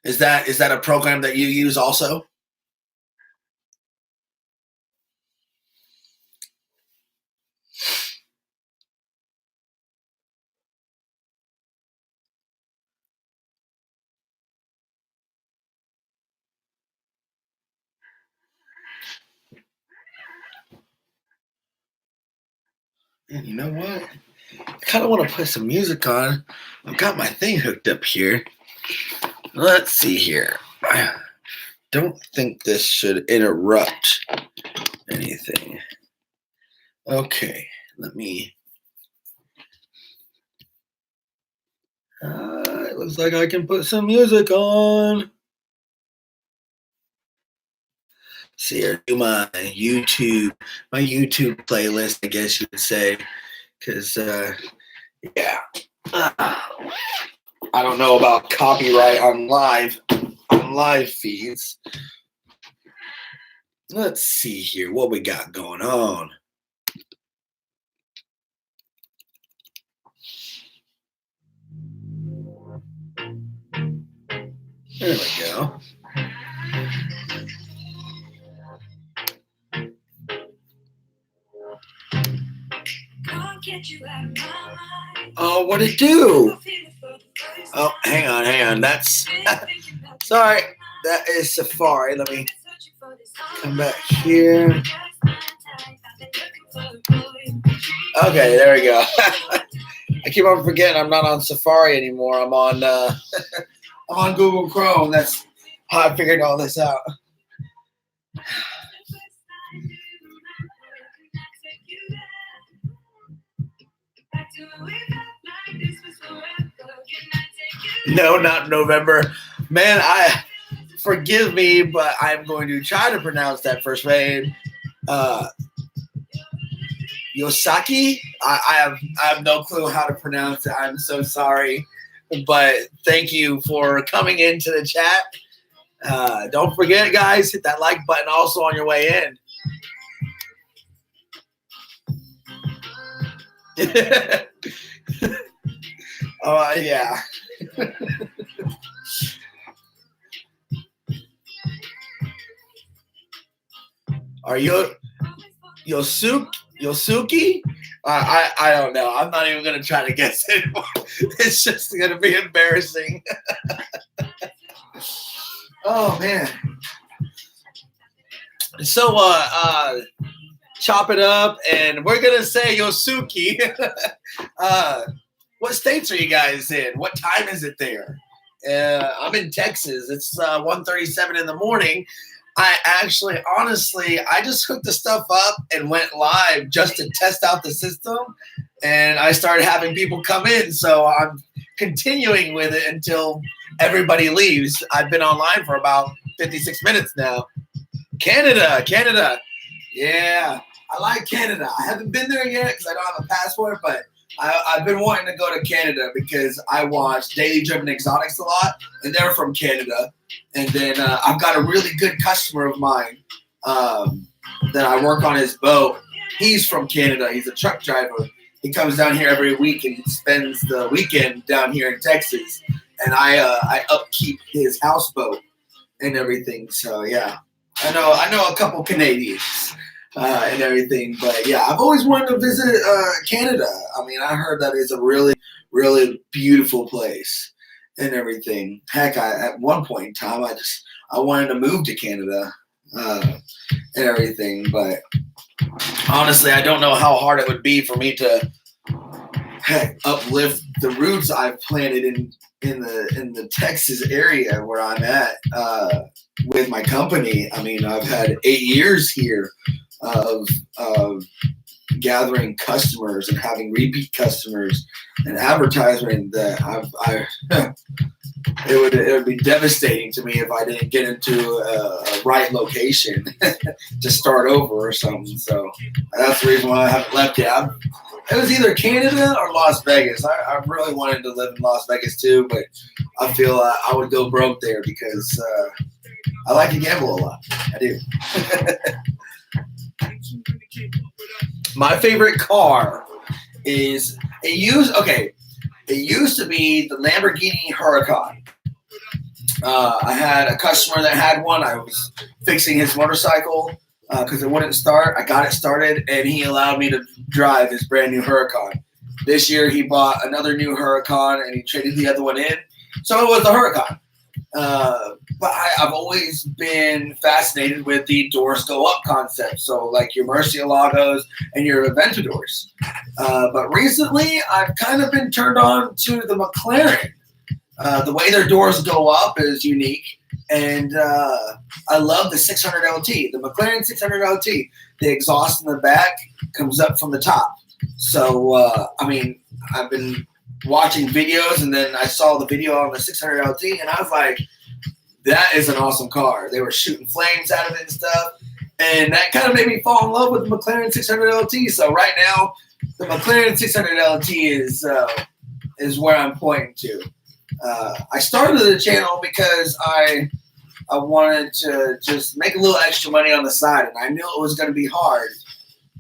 Speaker 1: is that a program that you use also? And you know what? I kind of want to put some music on. I've got my thing hooked up here. Let's see here. I don't think this should interrupt anything. Okay, let me. It looks like I can put some music on. See here, do my YouTube playlist, I guess you would say, because yeah, uh, I don't know about copyright on live feeds. Let's see here what we got going on. There we go. Oh, what'd it do? Oh, hang on. That's sorry. That is Safari. Let me come back here. Okay, there we go. I keep on forgetting I'm not on Safari anymore. I'm on I'm on Google Chrome. That's how I figured all this out. No, not November. Man, I forgive me, but I'm going to try to pronounce that first name. Yosaki. I have no clue how to pronounce it. I'm so sorry, but thank you for coming into the chat. Don't forget, guys, hit that like button also on your way in. Oh yeah. Are you Yosuki? I don't know. I'm not even gonna try to guess anymore. It's just gonna be embarrassing. Oh man. So chop it up, and we're gonna say Yosuki. What states are you guys in? What time is it there? I'm in Texas. It's 1:37 in the morning. I actually, honestly, I just hooked the stuff up and went live just to test out the system, and I started having people come in. So I'm continuing with it until everybody leaves. I've been online for about 56 minutes now. Canada. Yeah, I like Canada. I haven't been there yet because I don't have a passport, but I've been wanting to go to Canada because I watch Daily Driven Exotics a lot, and they're from Canada. And then I've got a really good customer of mine that I work on his boat. He's from Canada. He's a truck driver. He comes down here every week and he spends the weekend down here in Texas. And I upkeep his houseboat and everything. So yeah, I know a couple Canadians and everything. But yeah, I've always wanted to visit Canada. I mean, I heard that it's a really, really beautiful place and everything. Heck, at one point in time, I wanted to move to Canada and everything. But honestly, I don't know how hard it would be for me to uplift the roots I've planted in the Texas area where I'm at with my company. I mean, I've had 8 years here of gathering customers and having repeat customers and advertising that it would be devastating to me if I didn't get into a right location to start over or something. So that's the reason why I haven't left yet. It was either Canada or Las Vegas. I really wanted to live in Las Vegas too, but I feel I would go broke there because I like to gamble a lot. I do. My favorite car is it used to be the Lamborghini Huracan. I had a customer that had one. I was fixing his motorcycle because it wouldn't start. I got it started, and he allowed me to drive his brand new Huracan. This year, he bought another new Huracan, and he traded the other one in. So it was the Huracan. But I've always been fascinated with the doors go up concept. So like your Murcielagos and your Aventadors. But recently, I've kind of been turned on to the McLaren. The way their doors go up is unique. And I love the 600 LT, the McLaren 600 LT. The exhaust in the back comes up from the top. So, I mean, I've been watching videos, and then I saw the video on the 600 LT, and I was like, that is an awesome car. They were shooting flames out of it and stuff. And that kind of made me fall in love with the McLaren 600 LT. So right now, the McLaren 600 LT is where I'm pointing to. I started the channel because I wanted to just make a little extra money on the side, and I knew it was going to be hard.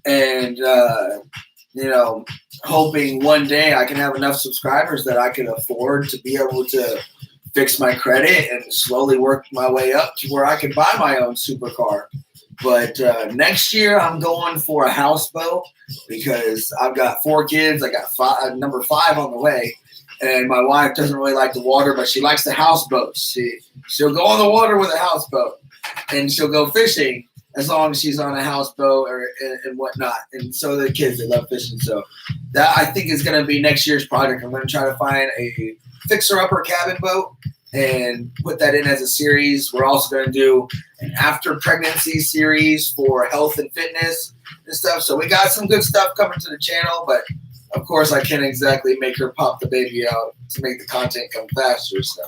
Speaker 1: And, hoping one day I can have enough subscribers that I can afford to be able to fix my credit and slowly work my way up to where I can buy my own supercar. But next year I'm going for a houseboat because I've got 4 kids. I got number 5 on the way. And my wife doesn't really like the water, but she likes the houseboats. She'll go on the water with a houseboat, and she'll go fishing as long as she's on a houseboat and whatnot. And so the kids, they love fishing. So that I think is going to be next year's project. I'm going to try to find a fixer-upper cabin boat and put that in as a series. We're also going to do an after-pregnancy series for health and fitness and stuff. So we got some good stuff coming to the channel, but of course, I can't exactly make her pop the baby out to make the content come faster. So,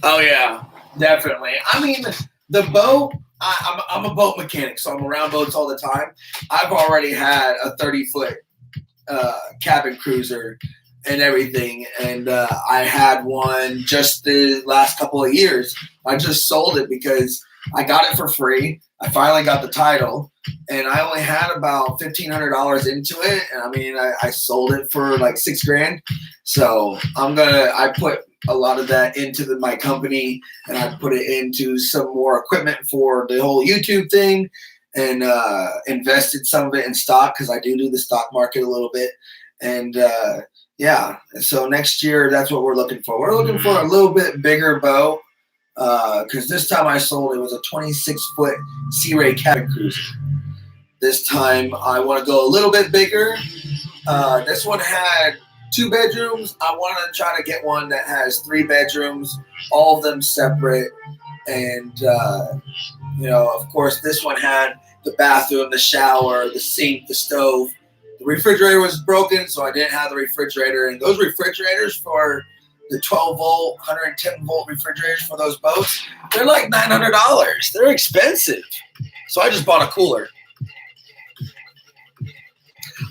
Speaker 1: oh yeah, definitely. I mean, the boat. I'm a boat mechanic, so I'm around boats all the time. I've already had a 30-foot cabin cruiser and everything, and I had one just the last couple of years. I just sold it because I got it for free. I finally got the title, and I only had about $1,500 into it. And I mean, I sold it for like $6,000. So I put a lot of that into my company, and I put it into some more equipment for the whole YouTube thing, and invested some of it in stock because I do the stock market a little bit. And yeah, so next year, that's what we're looking for. We're looking for a little bit bigger boat. because this time I sold it was a 26-foot Sea Ray cabin cruiser. This time I want to go a little bit bigger. This one had 2 bedrooms. I want to try to get one that has 3 bedrooms, all of them separate. And, of course, this one had the bathroom, the shower, the sink, the stove. The refrigerator was broken, so I didn't have the refrigerator. And those refrigerators for the 12-volt, 110-volt refrigerators for those boats, they're like $900. They're expensive. So I just bought a cooler.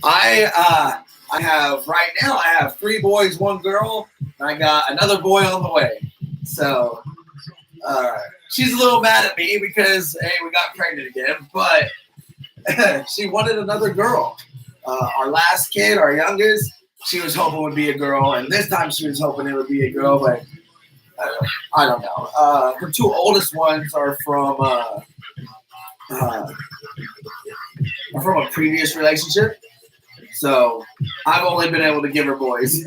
Speaker 1: I have right now. I have 3 boys, 1 girl, and I got another boy on the way. So she's a little mad at me because hey, we got pregnant again, but she wanted another girl. Our last kid, our youngest, she was hoping would be a girl, and this time she was hoping it would be a girl, but I don't know. Her 2 oldest ones are from a previous relationship. So I've only been able to give her boys.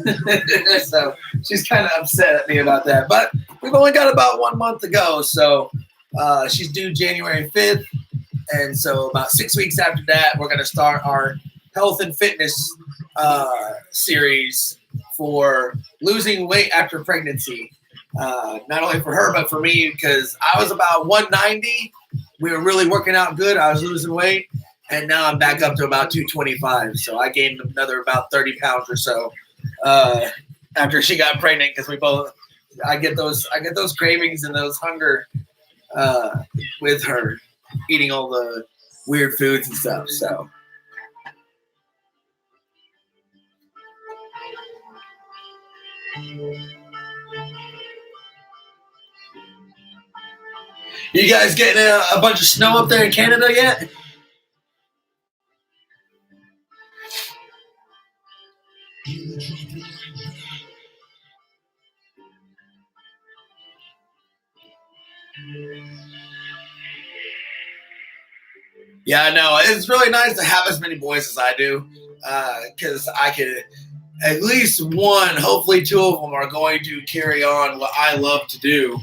Speaker 1: So she's kind of upset at me about that. But we've only got about 1 month to go. So she's due January 5th. And so about 6 weeks after that, we're going to start our health and fitness series for losing weight after pregnancy. Not only for her, but for me, because I was about 190. We were really working out good. I was losing weight. And now I'm back up to about 225. So I gained another about 30 pounds or so after she got pregnant, because I get those cravings and those hunger with her eating all the weird foods and stuff. So you guys getting a bunch of snow up there in Canada yet? Yeah, I know. It's really nice to have as many boys as I do, because I could at least one, hopefully 2 of them are going to carry on what I love to do,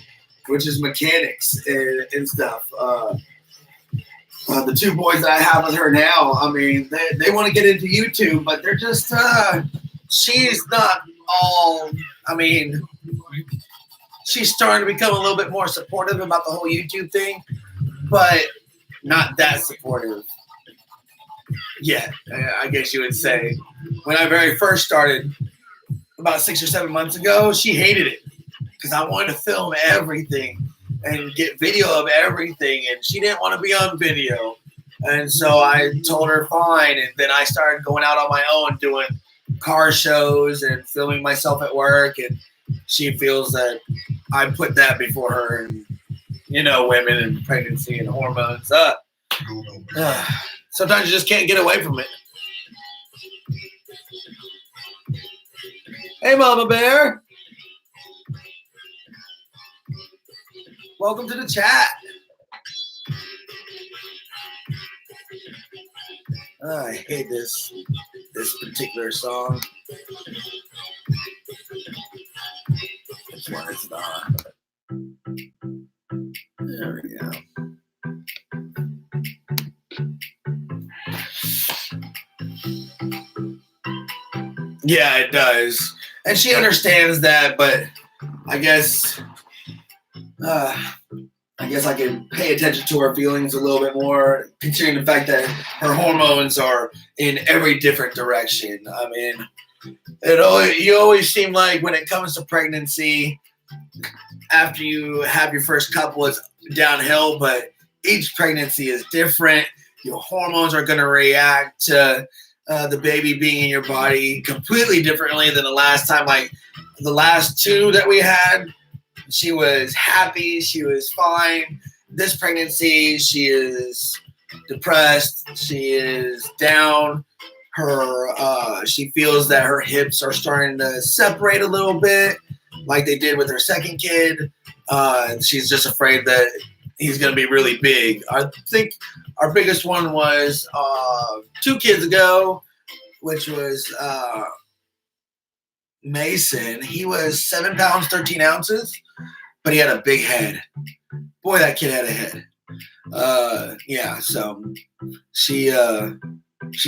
Speaker 1: which is mechanics and stuff. The 2 boys that I have with her now, I mean, they want to get into YouTube, but they're just, she's not all, I mean, she's starting to become a little bit more supportive about the whole YouTube thing, but not that supportive yet, I guess you would say. When I very first started about 6 or 7 months ago, she hated it because I wanted to film everything and get video of everything, and she didn't want to be on video. And so I told her fine, and then I started going out on my own doing car shows and filming myself at work, and she feels that I put that before her, and women and pregnancy and hormones. Sometimes you just can't get away from it. Hey, Mama Bear. Welcome to the chat. I hate this particular song. Which one is it on? There we go. Yeah, it does. And she understands that, but I guess I can pay attention to her feelings a little bit more, considering the fact that her hormones are in every different direction. I mean, you always seem like when it comes to pregnancy, after you have your first couple, it's downhill, but each pregnancy is different. Your hormones are going to react to the baby being in your body completely differently than the last time. Like the last 2 that we had, she was happy. She was fine. This pregnancy, she is depressed. She is down. She feels that her hips are starting to separate a little bit, like they did with her second kid. She's just afraid that he's going to be really big. I think our biggest one was 2 kids ago, which was Mason. He was 7 pounds, 13 ounces. but he had a big head. Boy, that kid had a head. Yeah, so she's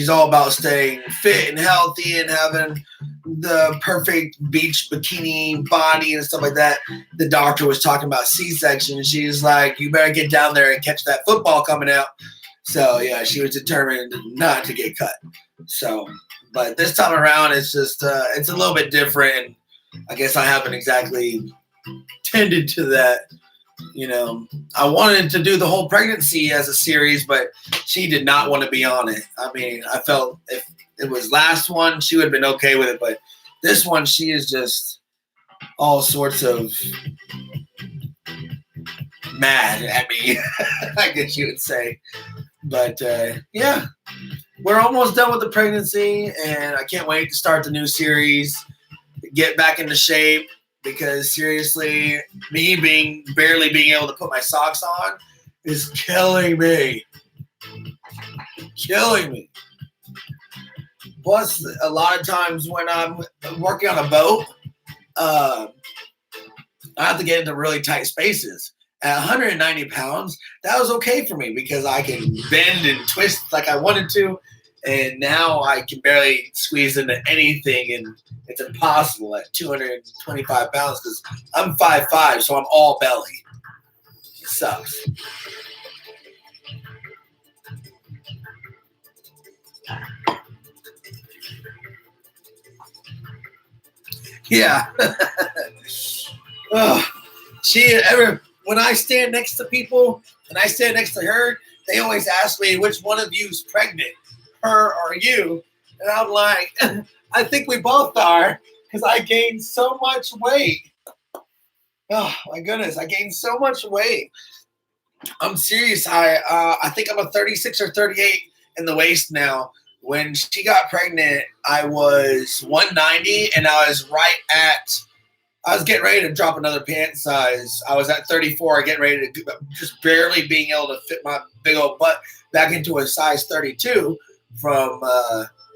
Speaker 1: all about staying fit and healthy and having the perfect beach bikini body and stuff like that. The doctor was talking about C-section. She's like, you better get down there and catch that football coming out. So yeah, she was determined not to get cut. So, but this time around, it's just it's a little bit different. I guess I haven't exactly tended to that. I wanted to do the whole pregnancy as a series, but she did not want to be on it. I mean, I felt if it was last one, she would have been okay with it, but this one, she is just all sorts of mad at me, I guess you would say. But yeah, we're almost done with the pregnancy, and I can't wait to start the new series, get back into shape, because seriously, me barely being able to put my socks on is killing me. Killing me. Plus, a lot of times when I'm working on a boat, I have to get into really tight spaces. At 190 pounds, that was okay for me because I can bend and twist like I wanted to. And now I can barely squeeze into anything, and it's impossible at 225 pounds because I'm 5'5", so I'm all belly. It sucks. Yeah. Oh, when I stand next to people and I stand next to her, they always ask me which one of you's pregnant, her or you. And I'm like, I think we both are, because I gained so much weight. Oh my goodness, I gained so much weight. I'm serious. I think I'm a 36 or 38 in the waist now. When she got pregnant, I was 190, and I was getting ready to drop another pant size. I was at 34, getting ready to just barely being able to fit my big old butt back into a size 32 from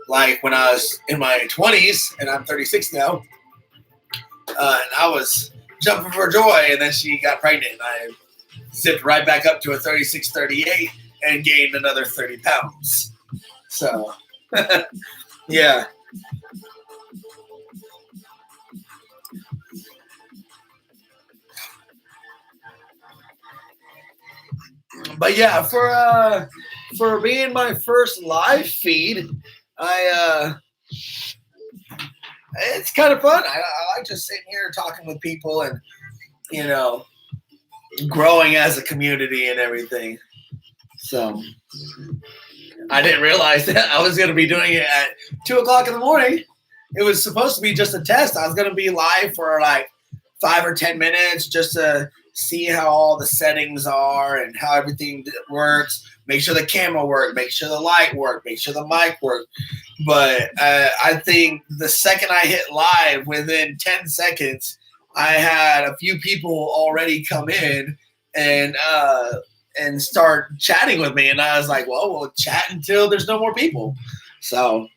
Speaker 1: like when I was in my 20s, and I'm 36 now. And I was jumping for joy, and then she got pregnant, and I zipped right back up to a 36, 38 and gained another 30 pounds. So, yeah. But yeah, for being my first live feed, it's kind of fun. I like just sitting here talking with people and growing as a community and everything. So I didn't realize that I was going to be doing it at 2:00 in the morning. It was supposed to be just a test. I was going to be live for like 5 or 10 minutes just to see how all the settings are and how everything works. Make sure the camera worked. Make sure the light worked. Make sure the mic worked. But I think the second I hit live, within 10 seconds, I had a few people already come in and start chatting with me. And I was like, well, we'll chat until there's no more people. So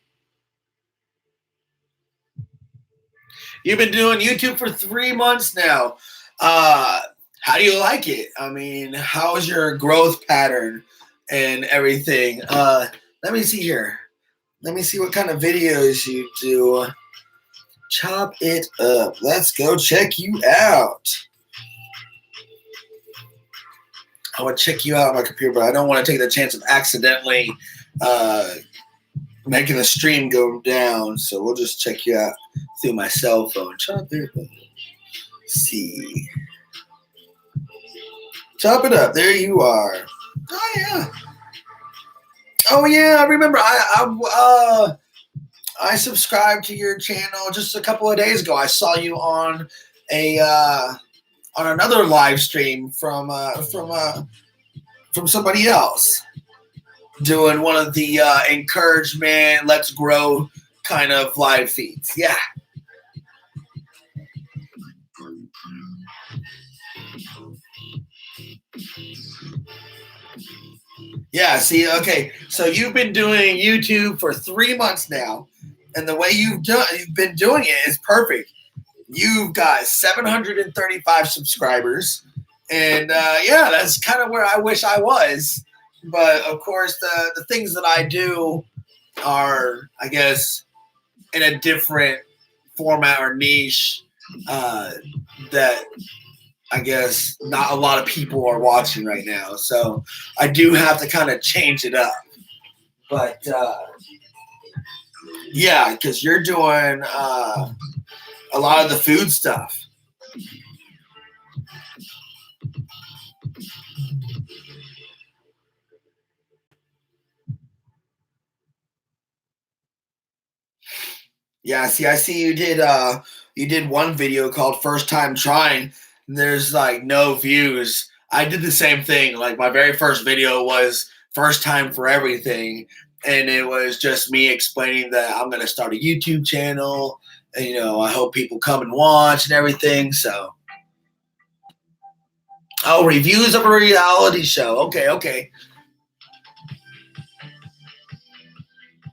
Speaker 1: you've been doing YouTube for 3 months now. How do you like it? I mean, how's your growth pattern and everything? Let me see here. Let me see what kind of videos you do. Chop it up. Let's go check you out. I would check you out on my computer, but I don't want to take the chance of accidentally making the stream go down. So we'll just check you out through my cell phone. Chop it up. See. Chop it up. There you are. Oh yeah. Oh yeah. I remember. I subscribed to your channel just a couple of days ago. I saw you on on another live stream from somebody else doing one of the encouragement, let's grow kind of live feeds. Yeah. Yeah, see, okay. So you've been doing YouTube for 3 months now, and the way you've been doing it is perfect. you've got 735 subscribers. And yeah, that's kind of where I wish I was. But of course, the things that I do are, I guess, in a different format or niche that I guess not a lot of people are watching right now. So I do have to kind of change it up. But yeah, because you're doing a lot of the food stuff. Yeah, see, I see you did one video called First Time Trying. And there's like no views. I did the same thing. Like my very first video was first time for everything. And it was just me explaining that I'm gonna start a YouTube channel. And, I hope people come and watch and everything. So reviews of a reality show. Okay.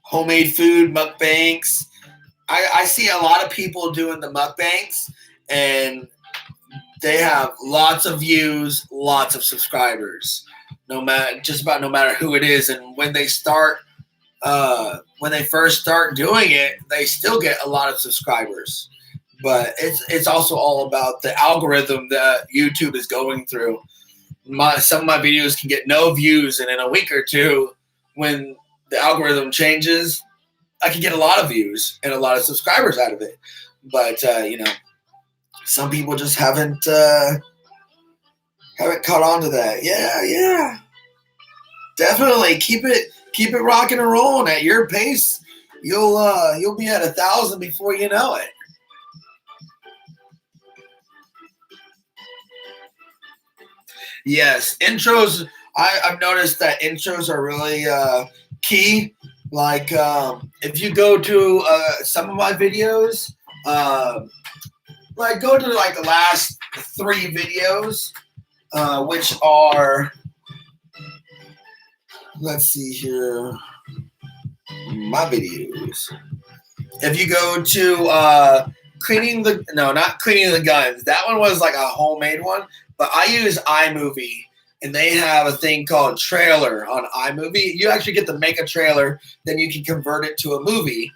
Speaker 1: Homemade food, mukbangs. I see a lot of people doing the mukbangs, and they have lots of views, lots of subscribers. No matter who it is, and when they first start doing it, they still get a lot of subscribers. But it's also all about the algorithm that YouTube is going through. Some of my videos can get no views, and in a week or two, when the algorithm changes, I can get a lot of views and a lot of subscribers out of it. But some people just haven't caught on to that. Yeah, definitely keep it rocking and rolling at your pace. You'll be at 1,000 before you know it. Yes, intros. I've noticed that intros are really key. Like if you go to some of my videos, like go to like the last 3 videos, which are, let's see here, my videos. If you go to not cleaning the guns. That one was like a homemade one, but I use iMovie. And they have a thing called trailer on iMovie. You actually get to make a trailer, then you can convert it to a movie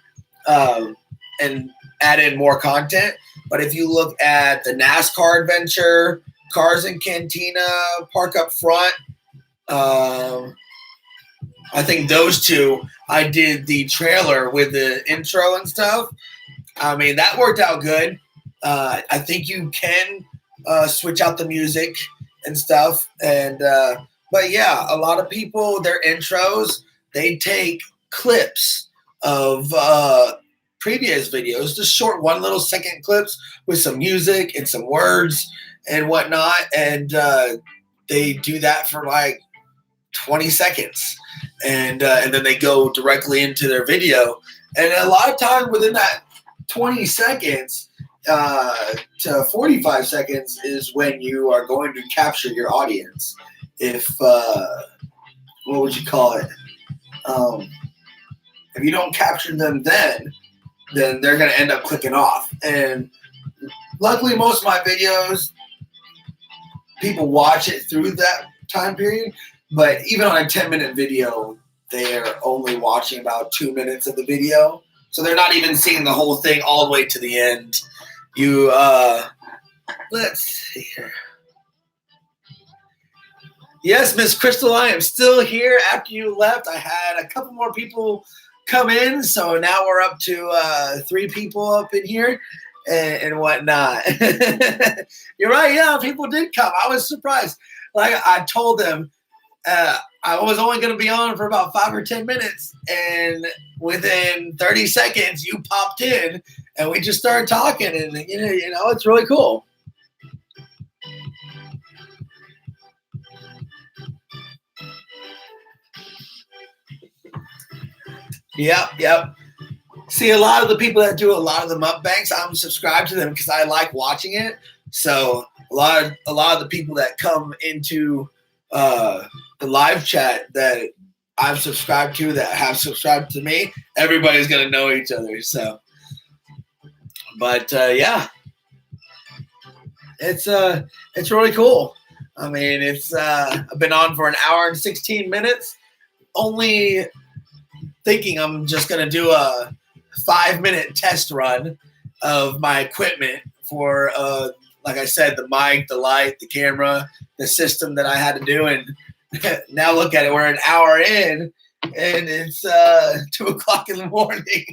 Speaker 1: and add in more content. But if you look at the NASCAR adventure, Cars in Cantina, Park Up Front, I think those 2, I did the trailer with the intro and stuff. I mean, that worked out good. I think you can switch out the music and stuff, and but yeah, a lot of people, their intros, they take clips of previous videos, just short 1 little second clips with some music and some words and whatnot, and they do that for like 20 seconds, and then they go directly into their video, and a lot of times within that 20 seconds to 45 seconds is when you are going to capture your audience. If what would you call it? If you don't capture them then they're going to end up clicking off. And luckily, most of my videos, people watch it through that time period. But even on a 10-minute video, they're only watching about 2 minutes of the video. So they're not even seeing the whole thing all the way to the end. Let's see here. Yes, Miss Crystal, I am still here. After you left, I had a couple more people come in, so now we're up to 3 people up in here and whatnot. You're right, yeah, people did come. I was surprised. Like I told them, I was only going to be on for about 5 or 10 minutes, and within 30 seconds, you popped in, and we just started talking, and it's really cool. Yep. See, a lot of the people that do a lot of the mukbangs, I'm subscribed to them because I like watching it. So a lot of the people that come into the live chat that I've subscribed to, that have subscribed to me, everybody's gonna know each other. So, but yeah, it's really cool. I mean, it's I've been on for an hour and 16 minutes. Only thinking I'm just gonna do a 5 minute test run of my equipment for like I said, the mic, the light, the camera, the system that I had to do, and now look at it, we're an hour in, and it's 2 o'clock in the morning.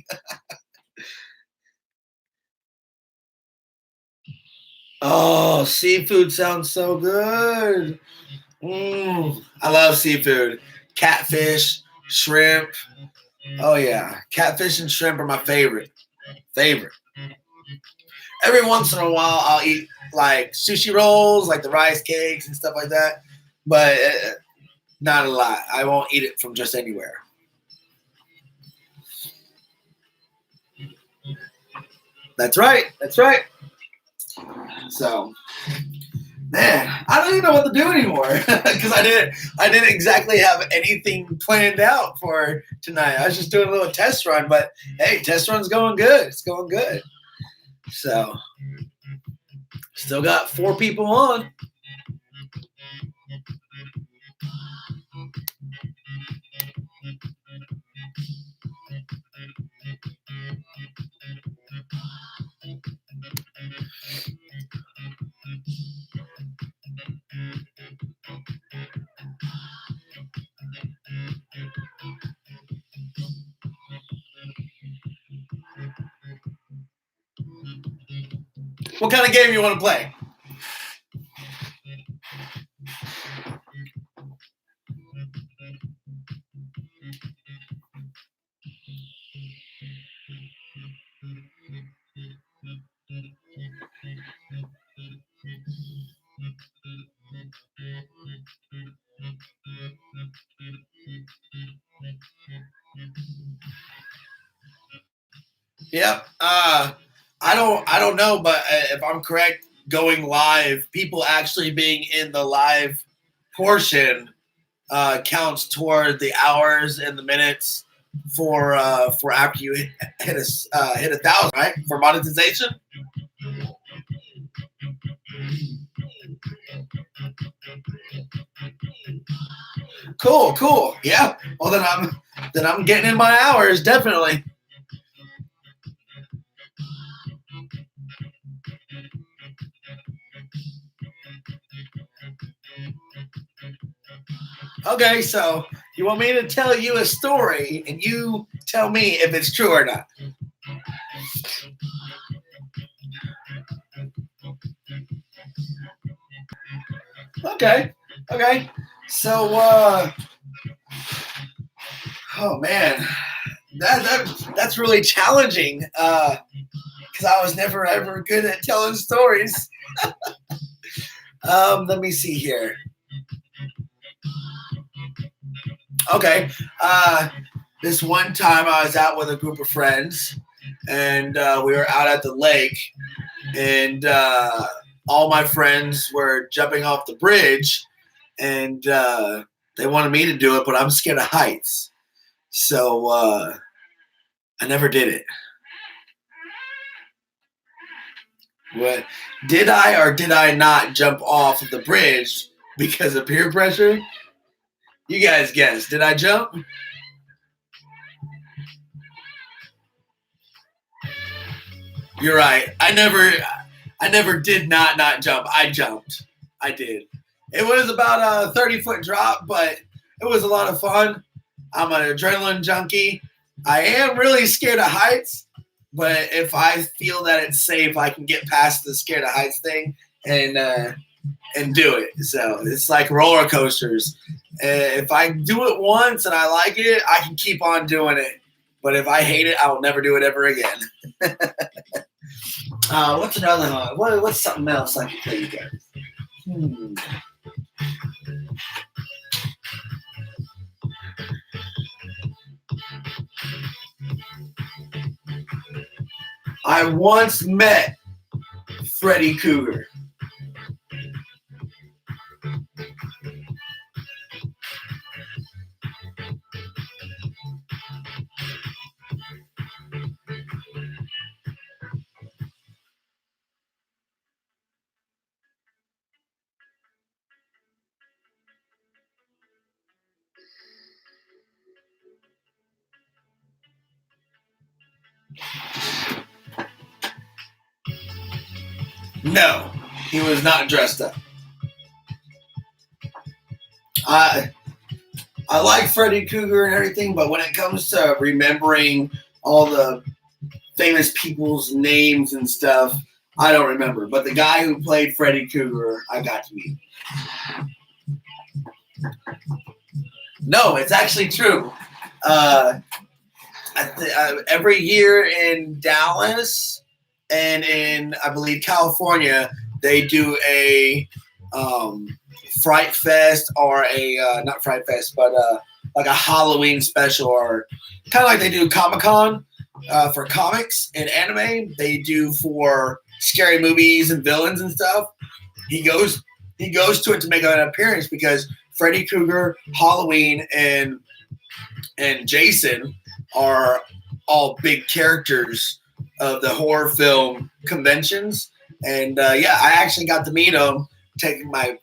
Speaker 1: Oh, seafood sounds so good. I love seafood. Catfish, shrimp. Oh yeah, catfish and shrimp are my favorite. Favorite. Every once in a while, I'll eat like sushi rolls, like the rice cakes and stuff like that, but not a lot. I won't eat it from just anywhere. That's right. That's right. So, man, I don't even know what to do anymore because I didn't exactly have anything planned out for tonight. I was just doing a little test run, but hey, test run's going good. It's going good. So, still got 4 people on. What kind of game you want to play? Yep. I don't know, but if I'm correct, going live, people actually being in the live portion counts toward the hours and the minutes for after you hit 1,000, right? For monetization. Cool, cool. Yeah. Well, then I'm getting in my hours definitely. Okay, so you want me to tell you a story and you tell me if it's true or not. Okay. Okay. So oh man, that's really challenging because I was never ever good at telling stories. Let me see here. Okay. This one time I was out with a group of friends, and we were out at the lake, and all my friends were jumping off the bridge, and they wanted me to do it, but I'm scared of heights, so I never did it. What did I or did I not jump off of the bridge because of peer pressure? You guys guess. Did I jump? You're right. I never did not jump. I jumped. I did. It was about a 30-foot drop, but it was a lot of fun. I'm an adrenaline junkie. I am really scared of heights, but if I feel that it's safe, I can get past the scared of heights thing and do it. So it's like roller coasters. If I do it once and I like it, I can keep on doing it. But if I hate it, I will never do it ever again. What's another one? What's something else I can tell you guys? Hmm. I once met Freddy Cougar. No, he was not dressed up. I like Freddy Krueger and everything, but when it comes to remembering all the famous people's names and stuff, I don't remember. But the guy who played Freddy Krueger, I got to meet. No, it's actually true. Every year in Dallas and in, I believe, California, they do a Fright Fest or a not Fright Fest, but like a Halloween special, or kind of like they do Comic-Con for comics and anime. They do for scary movies and villains and stuff. He goes to it to make an appearance because Freddy Krueger, Halloween, and Jason are all big characters of the horror film conventions. And yeah, I actually got to meet him, take my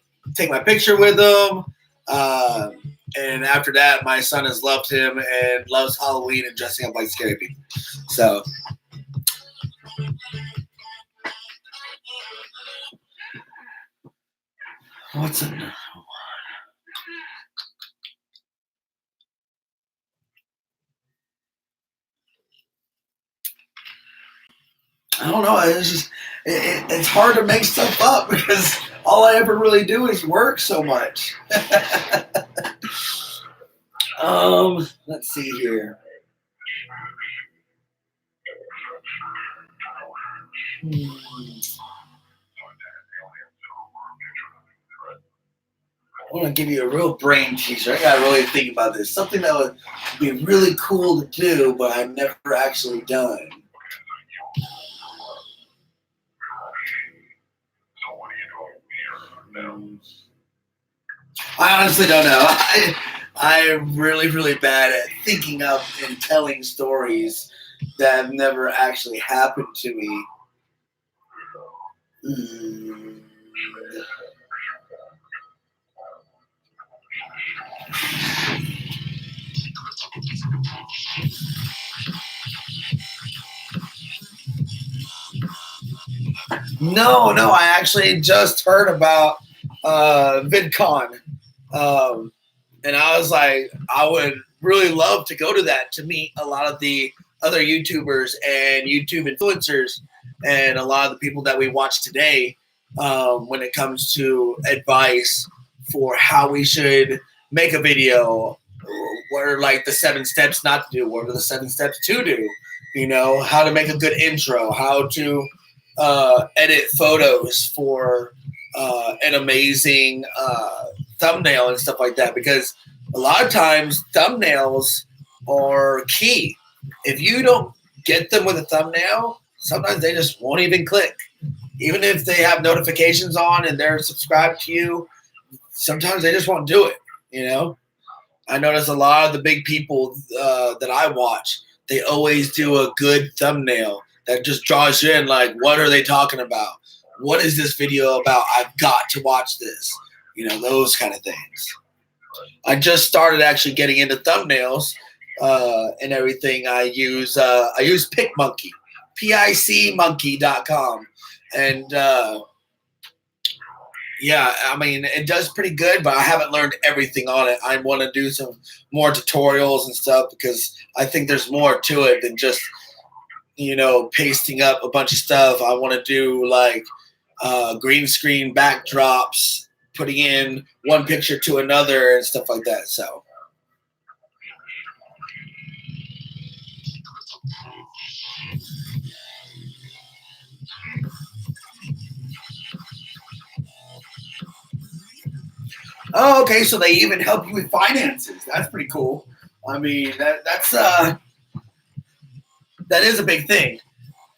Speaker 1: picture with him. And after that, my son has loved him and loves Halloween and dressing up like scary people. So. What's another one? I don't know. It's just it's hard to make stuff up because all I ever really do is work so much. Let's see here. I want to give you a real brain teaser. I got to really think about this. Something that would be really cool to do, but I've never actually done. I honestly don't know. I'm really, really bad at thinking up and telling stories that have never actually happened to me. No, I actually just heard about VidCon. And I was like, I would really love to go to that to meet a lot of the other YouTubers and YouTube influencers and a lot of the people that we watch today when it comes to advice for how we should make a video. What are like the 7 steps not to do? What are the 7 steps to do? You know, how to make a good intro, how to edit photos for an amazing thumbnail and stuff like that, because a lot of times thumbnails are key. If you don't get them with a thumbnail, sometimes they just won't even click. Even if they have notifications on and they're subscribed to you, sometimes they just won't do it. You know, I notice a lot of the big people that I watch, they always do a good thumbnail that just draws you in. Like, what are they talking about? What is this video about? I've got to watch this. You know, those kind of things. I just started actually getting into thumbnails and everything. I use PicMonkey, PICmonkey.com. And yeah, I mean, it does pretty good, but I haven't learned everything on it. I want to do some more tutorials and stuff because I think there's more to it than just, you know, pasting up a bunch of stuff. I want to do like green screen backdrops, putting in one picture to another and stuff like that. So. Oh, okay. So they even help you with finances. That's pretty cool. I mean, that is a big thing.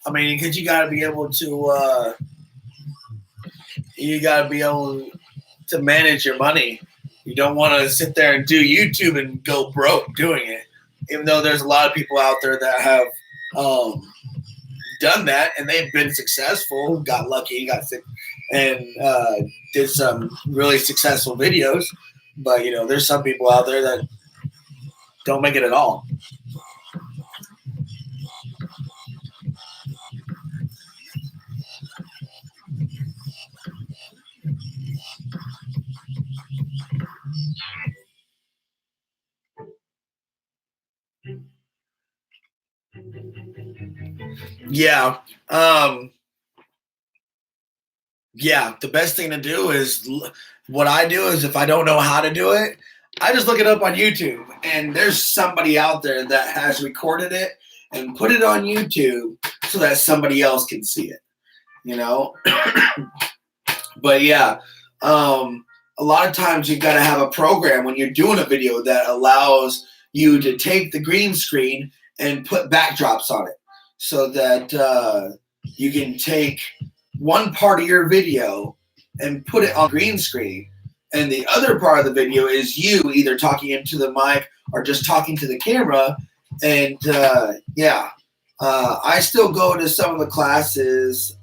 Speaker 1: I mean, because you got to be able to manage your money. You don't want to sit there and do YouTube and go broke doing it. Even though there's a lot of people out there that have done that and they've been successful, got lucky, got sick, and did some really successful videos. But, you know, there's some people out there that don't make it at all. Yeah. Um, yeah. The best thing to do is what I do is if I don't know how to do it, I just look it up on YouTube. And there's somebody out there that has recorded it and put it on YouTube so that somebody else can see it, you know? But yeah, a lot of times you got to have a program when you're doing a video that allows you to take the green screen and put backdrops on it so that you can take one part of your video and put it on green screen, and the other part of the video is you either talking into the mic or just talking to the camera. And yeah, I still go to some of the classes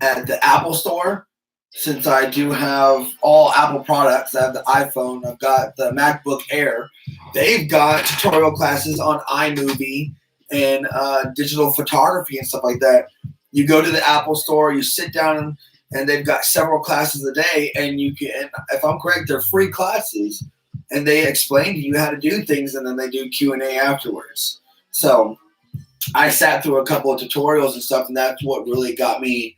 Speaker 1: at the Apple Store, since I do have all Apple products. I have the iPhone, I've got the MacBook Air. They've got tutorial classes on iMovie and digital photography and stuff like that. You go to the Apple Store, you sit down, and they've got several classes a day, and you can, if I'm correct, they're free classes, and they explain to you how to do things, and then they do Q&A afterwards. So I sat through a couple of tutorials and stuff, and that's what really got me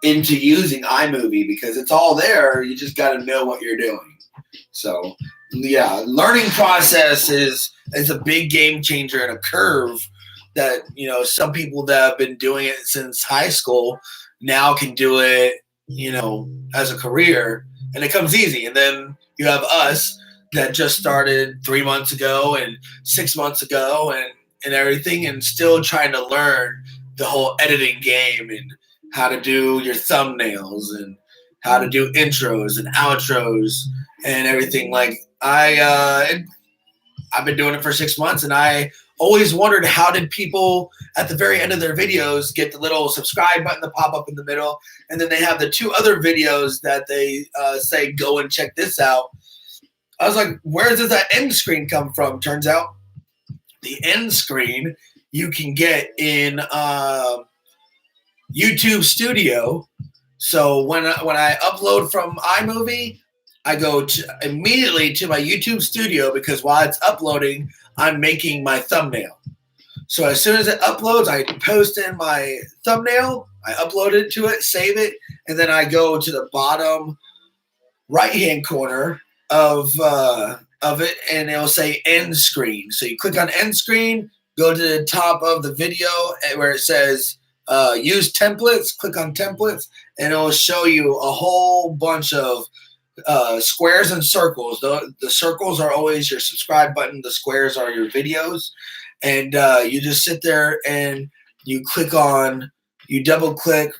Speaker 1: into using iMovie, because it's all there. You just got to know what you're doing. So yeah, learning process is a big game changer and a curve that, you know, some people that have been doing it since high school now can do it, you know, as a career, and it comes easy. And then you have us that just started 3 months ago and 6 months ago and everything, and still trying to learn the whole editing game and how to do your thumbnails and how to do intros and outros and everything. Like I've been doing it for 6 months, and I always wondered, how did people at the very end of their videos get the little subscribe button to pop up in the middle, and then they have the 2 other videos that they say go and check this out. I was like, where does that end screen come from? Turns out the end screen you can get in YouTube Studio. So when I upload from iMovie, I go immediately to my YouTube Studio, because while it's uploading, I'm making my thumbnail. So as soon as it uploads, I post in my thumbnail, I upload it to it, save it, and then I go to the bottom right-hand corner of it, and it'll say end screen. So you click on end screen, go to the top of the video where it says use templates, click on templates, and it'll show you a whole bunch of squares and circles. The circles are always your subscribe button. The squares are your videos. And you just sit there and you double click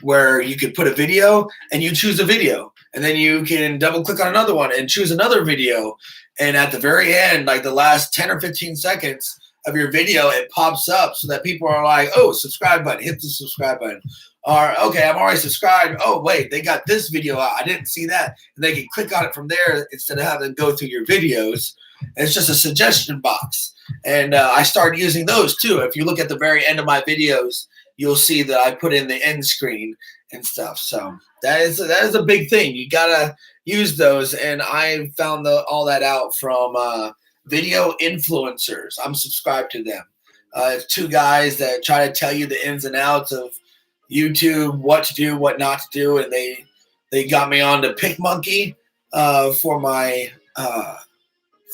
Speaker 1: where you could put a video, and you choose a video. And then you can double click on another one and choose another video. And at the very end, like the last 10 or 15 seconds of your video, it pops up so that people are like, oh, subscribe button, hit the subscribe button. Or, okay, I'm already subscribed. Oh, wait, they got this video out. I didn't see that. And they can click on it from there instead of having to go through your videos. And it's just a suggestion box. And I started using those too. If you look at the very end of my videos, you'll see that I put in the end screen and stuff. So that is a big thing. You gotta use those. And I found all that out from video influencers. I'm subscribed to them. It's 2 guys that try to tell you the ins and outs of YouTube, what to do, what not to do, and they got me on to PicMonkey for my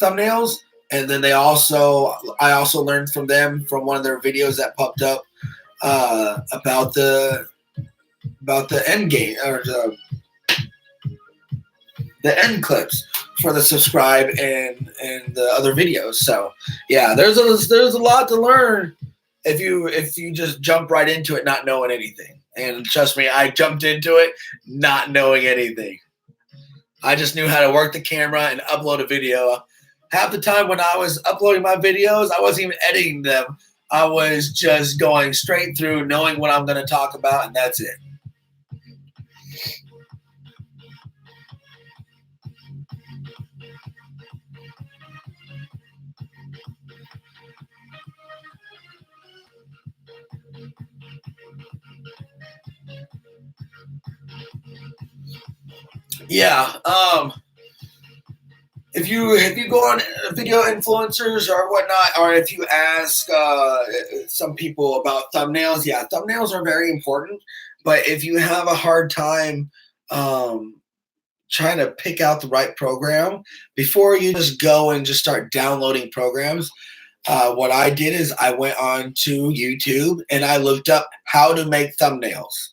Speaker 1: thumbnails. And then I also learned from them from one of their videos that popped up about the end game, or the end clips for the subscribe and the other videos. So yeah, there's a lot to learn if you just jump right into it not knowing anything. And trust me, I jumped into it not knowing anything. I just knew how to work the camera and upload a video. Half the time when I was uploading my videos, I wasn't even editing them. I was just going straight through, knowing what I'm going to talk about, and that's it. Yeah. if you go on video influencers or whatnot, or if you ask some people about thumbnails, yeah, thumbnails are very important. But if you have a hard time um, trying to pick out the right program before you just go and just start downloading programs, what I did is I went on to YouTube and I looked up how to make thumbnails.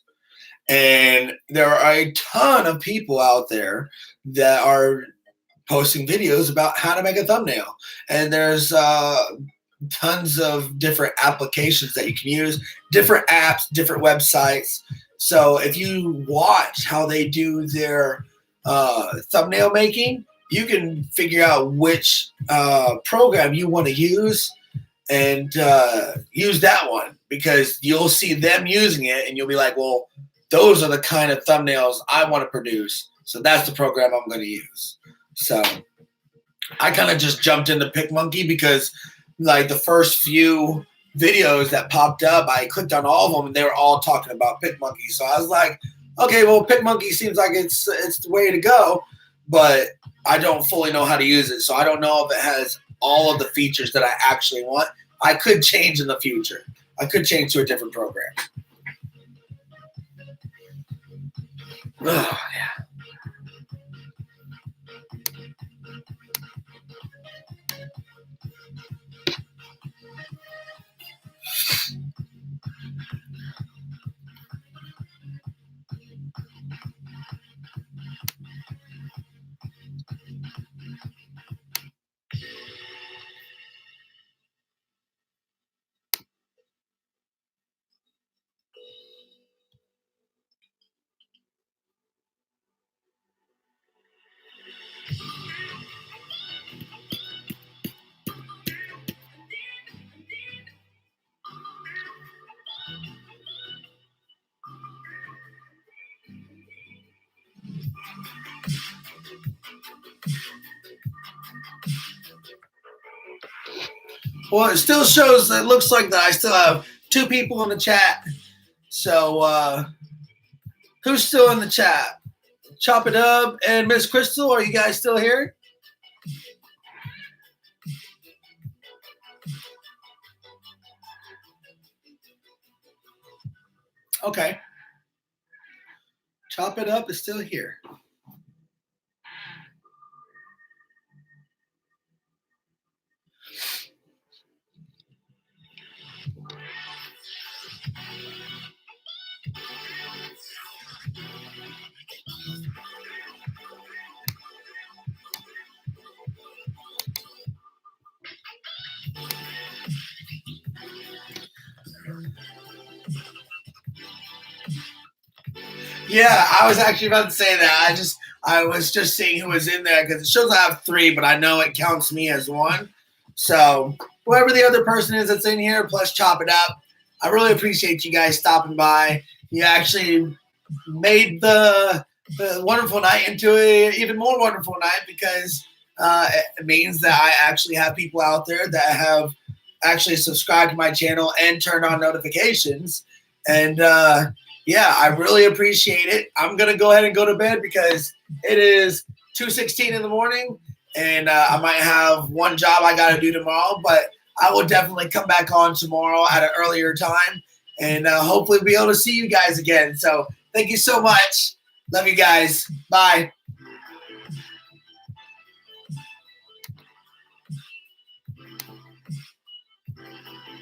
Speaker 1: And there are a ton of people out there that are posting videos about how to make a thumbnail. And there's tons of different applications that you can use, different apps, different websites. So if you watch how they do their thumbnail making, you can figure out which program you want to use and use that one, because you'll see them using it and you'll be like, well, those are the kind of thumbnails I want to produce. So that's the program I'm going to use. So I kind of just jumped into PicMonkey because like the first few videos that popped up, I clicked on all of them and they were all talking about PicMonkey. So I was like, okay, well, PicMonkey seems like it's the way to go, but I don't fully know how to use it. So I don't know if it has all of the features that I actually want. I could change in the future. I could change to a different program. Oh, yeah. Well, it still shows, it looks like that I still have 2 people in the chat. So who's still in the chat? Chop It Up and Miss Crystal, are you guys still here? Okay. Chop It Up is still here. Yeah, I was actually about to say that. I was just seeing who was in there because it shows I have 3, but I know it counts me as 1. So whoever the other person is that's in here, plus Chop It Up, I really appreciate you guys stopping by. You actually made the wonderful night into an even more wonderful night, because it means that I actually have people out there that have actually subscribed to my channel and turned on notifications. And yeah, I really appreciate it. I'm going to go ahead and go to bed because it is 2:16 in the morning, and I might have one job I got to do tomorrow, but I will definitely come back on tomorrow at an earlier time and hopefully be able to see you guys again. So thank you so much. Love you guys. Bye.